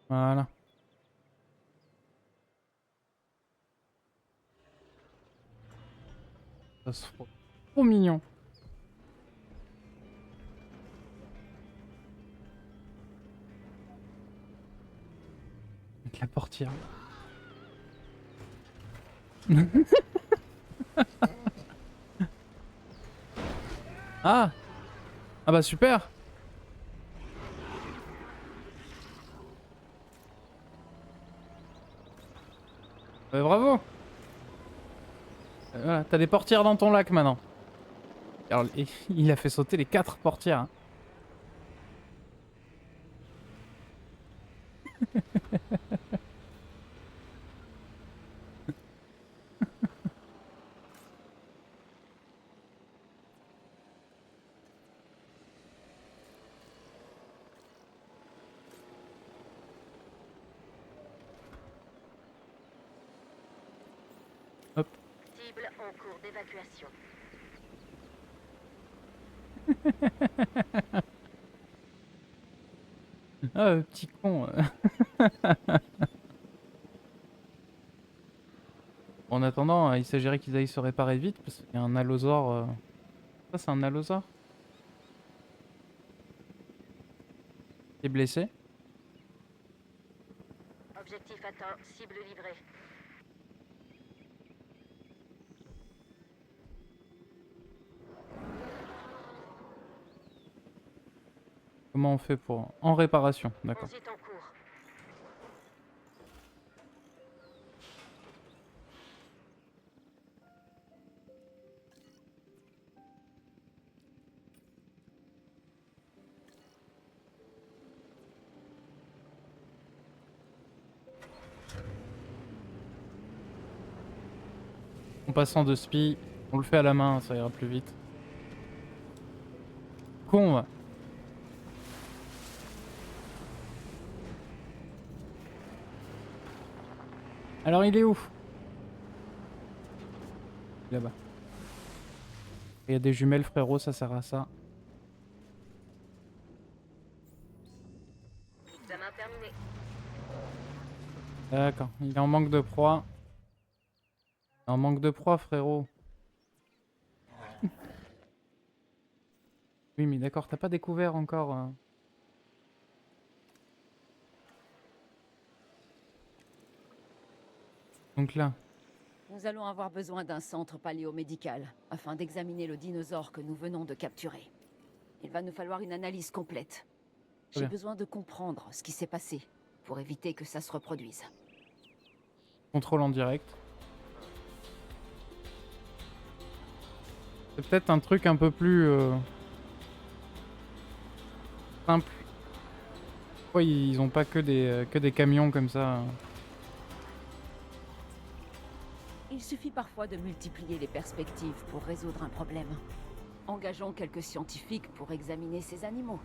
Voilà. Ça se frotte. Trop mignon. Avec la portière. Ah! Ah bah super! Bravo! Voilà, t'as des portières dans ton lac maintenant. Alors, il a fait sauter les 4 portières. Hein. Cible en cours d'évacuation. Ah, petit con. En attendant, il s'agirait qu'ils aillent se réparer vite parce qu'il y a un allosaure. Ça, c'est un allosaure qui est blessé. Objectif atteint, cible livrée. Comment on fait pour... En réparation, d'accord. Conduite en cours. En passant de spi, on le fait à la main, ça ira plus vite. Con, va. Alors il est où? Là-bas. Il y a des jumelles frérot, ça sert à ça. Examen terminé. D'accord, il est en manque de proie. En manque de proie frérot. Oui mais d'accord, t'as pas découvert encore. Donc là, Nous allons avoir besoin d'un centre paléomédical afin d'examiner le dinosaure que nous venons de capturer. Il va nous falloir une analyse complète. Très J'ai bien. besoin de comprendre ce qui s'est passé pour éviter que ça se reproduise. contrôle en direct. C'est peut-être un truc un peu plus simple. Pourquoi ils ont pas que des camions comme ça? Il suffit parfois de multiplier les perspectives pour résoudre un problème. Engageons quelques scientifiques pour examiner ces animaux.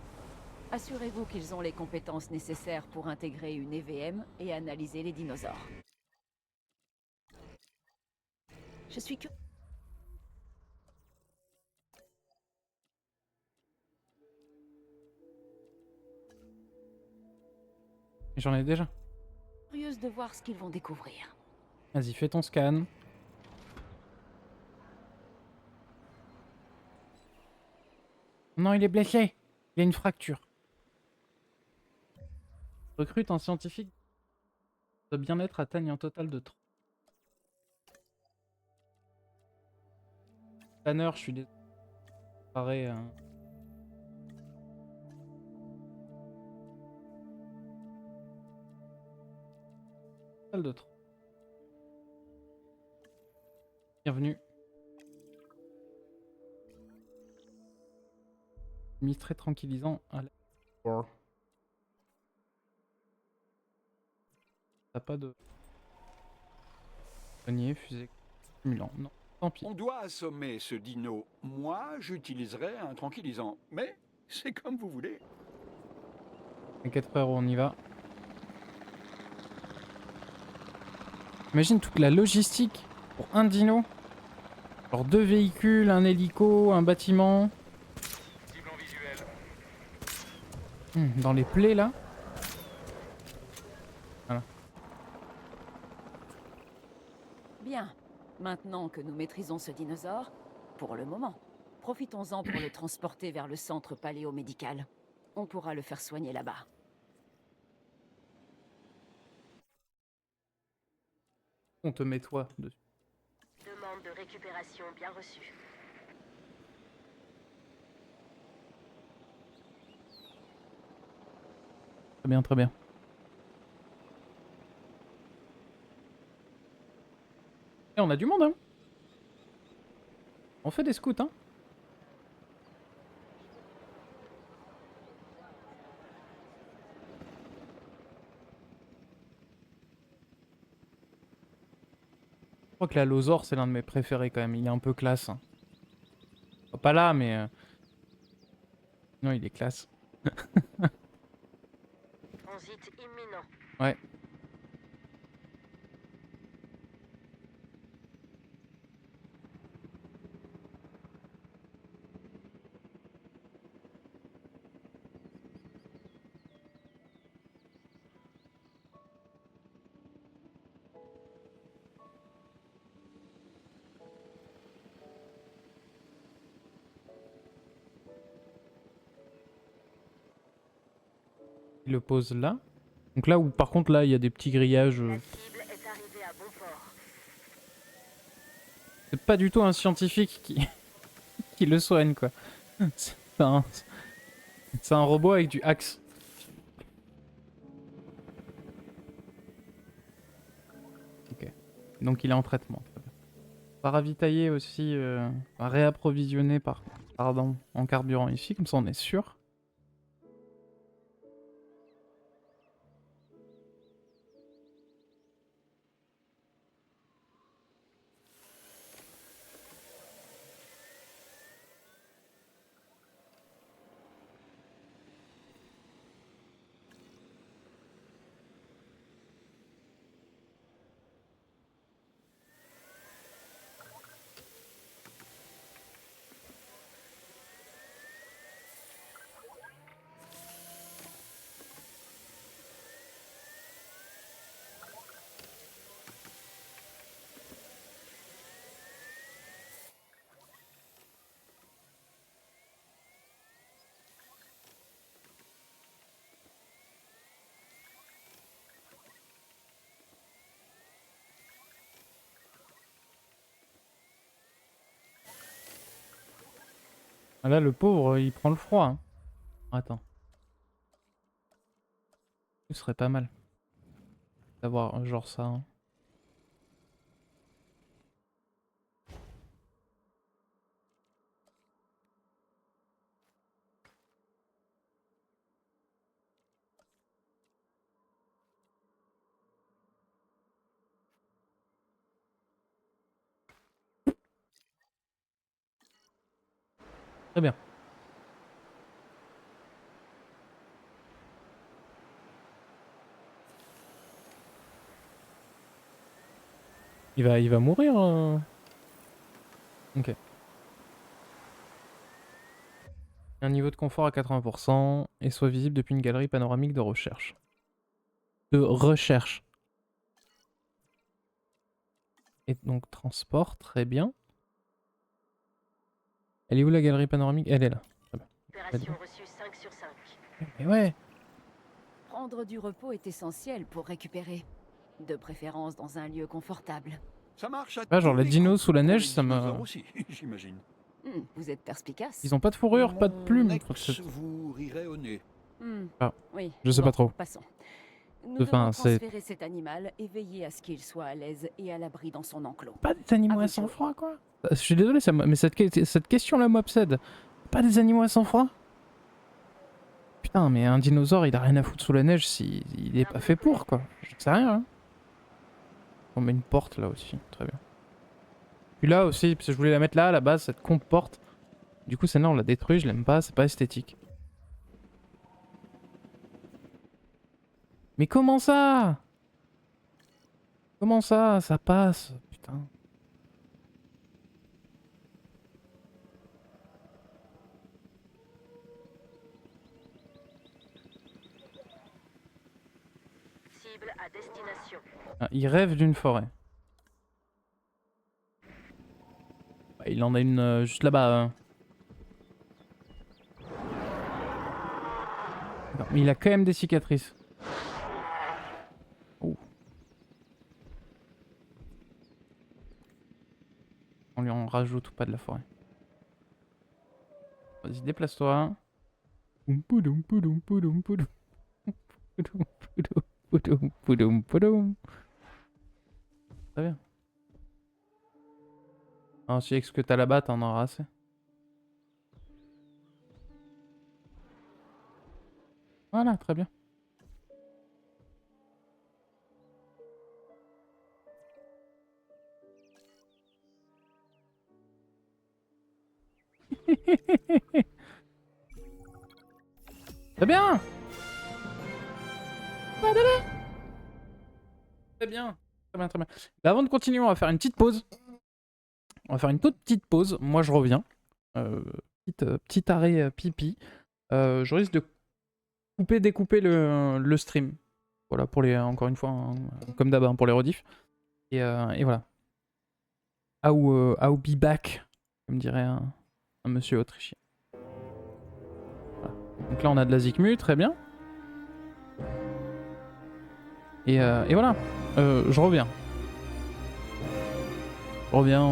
Assurez-vous qu'ils ont les compétences nécessaires pour intégrer une EVM et analyser les dinosaures. Je suis J'en ai déjà. curieuse de voir ce qu'ils vont découvrir. Vas-y, fais ton scan. Non, il est blessé. Il y a une fracture. Recrute un scientifique de bien-être atteigne un total de 3. Scanner, je suis désolé. Pareil, total de 3. Bienvenue. Mis très tranquillisant à la... T'as pas de... Panier, fusée, stimulant. Non, tant pis. On doit assommer ce dino. Moi, j'utiliserais un tranquillisant. Mais c'est comme vous voulez. T'inquiète frérot, on y va. Imagine toute la logistique pour un dino. Genre 2 véhicules, un hélico, un bâtiment. Cible en visuel. Dans les plaies là. Voilà. Bien. Maintenant que nous maîtrisons ce dinosaure, pour le moment, profitons-en pour le transporter vers le centre paléomédical. On pourra le faire soigner là-bas. On te met toi dessus. Demande de récupération bien reçue. Très bien, très bien. Et on a du monde, hein. On fait des scouts, hein. Je crois que l'allosaure, c'est l'un de mes préférés quand même. Il est un peu classe. Hein. Pas là, mais... Non, il est classe. Transit imminent. Ouais. Il le pose là. Donc là où par contre là il y a des petits grillages. La cible est arrivée à bon port. C'est pas du tout un scientifique qui le soigne quoi. C'est un robot avec du axe. Ok. Donc il est en traitement. On va ravitailler aussi, on va réapprovisionner pardon, en carburant ici, comme ça on est sûr. Ah là, le pauvre, il prend le froid. Hein. Attends. Ce serait pas mal d'avoir genre ça. Hein. Très bien. Il va mourir. Ok. Un niveau de confort à 80% et soit visible depuis une galerie panoramique de recherche. De recherche. Et donc transport, très bien. Elle est où la galerie panoramique? Elle est là. Opération reçue 5 sur 5. Mais ouais. Prendre du repos est essentiel pour récupérer. De préférence dans un lieu confortable. Ça marche à Ah, genre tous les dinos coups sous la pour neige, les ça me... dinosaures aussi, j'imagine. Vous êtes perspicace. Ils ont pas de fourrure, pas de plumes. Mon ex vous rirait au nez. Ah, Oui. je sais pas trop. Passons. Nous Enfin, devons c'est- transférer cet animal et veiller à ce qu'il soit à l'aise et à l'abri dans son enclos. Pas des animaux À à vous de sang jouer. froid, quoi. Je suis désolé, mais cette question-là m'obsède. Pas des animaux à sang froid? Putain, mais un dinosaure, il a rien à foutre sous la neige s'il est pas fait pour, quoi. Je sais rien, hein. On met une porte là aussi, très bien. Puis là aussi, parce que je voulais la mettre là à la base, cette con porte. Du coup, celle-là, on l'a détruit, je l'aime pas, c'est pas esthétique. Mais comment ça? Comment ça? Ça passe, putain. Cible à destination. Ah, il rêve d'une forêt. Bah, il en a une juste là-bas. Non, mais il a quand même des cicatrices. Oh. On lui en rajoute ou pas de la forêt. Vas-y, déplace-toi. Poum, poudoum, poudoum, poudoum, poudoum. Poudoum, poudoum, poudoum, poudoum, poudoum. Très bien. Ah, si avec ce que t'as là-bas, t'en auras assez. Voilà, très bien. Très bien. Très bien. Très bien, très bien. Mais avant de continuer, on va faire une petite pause. On va faire une toute petite pause. Moi, je reviens. Petit arrêt pipi. Je risque de découper le stream. Voilà, pour les, encore une fois, hein, comme d'hab, hein, pour les rediffs. Et voilà. I'll be back, comme dirait un monsieur autrichien. Voilà. Donc là, on a de la Zikmu, très bien. Et voilà, je reviens. Je reviens.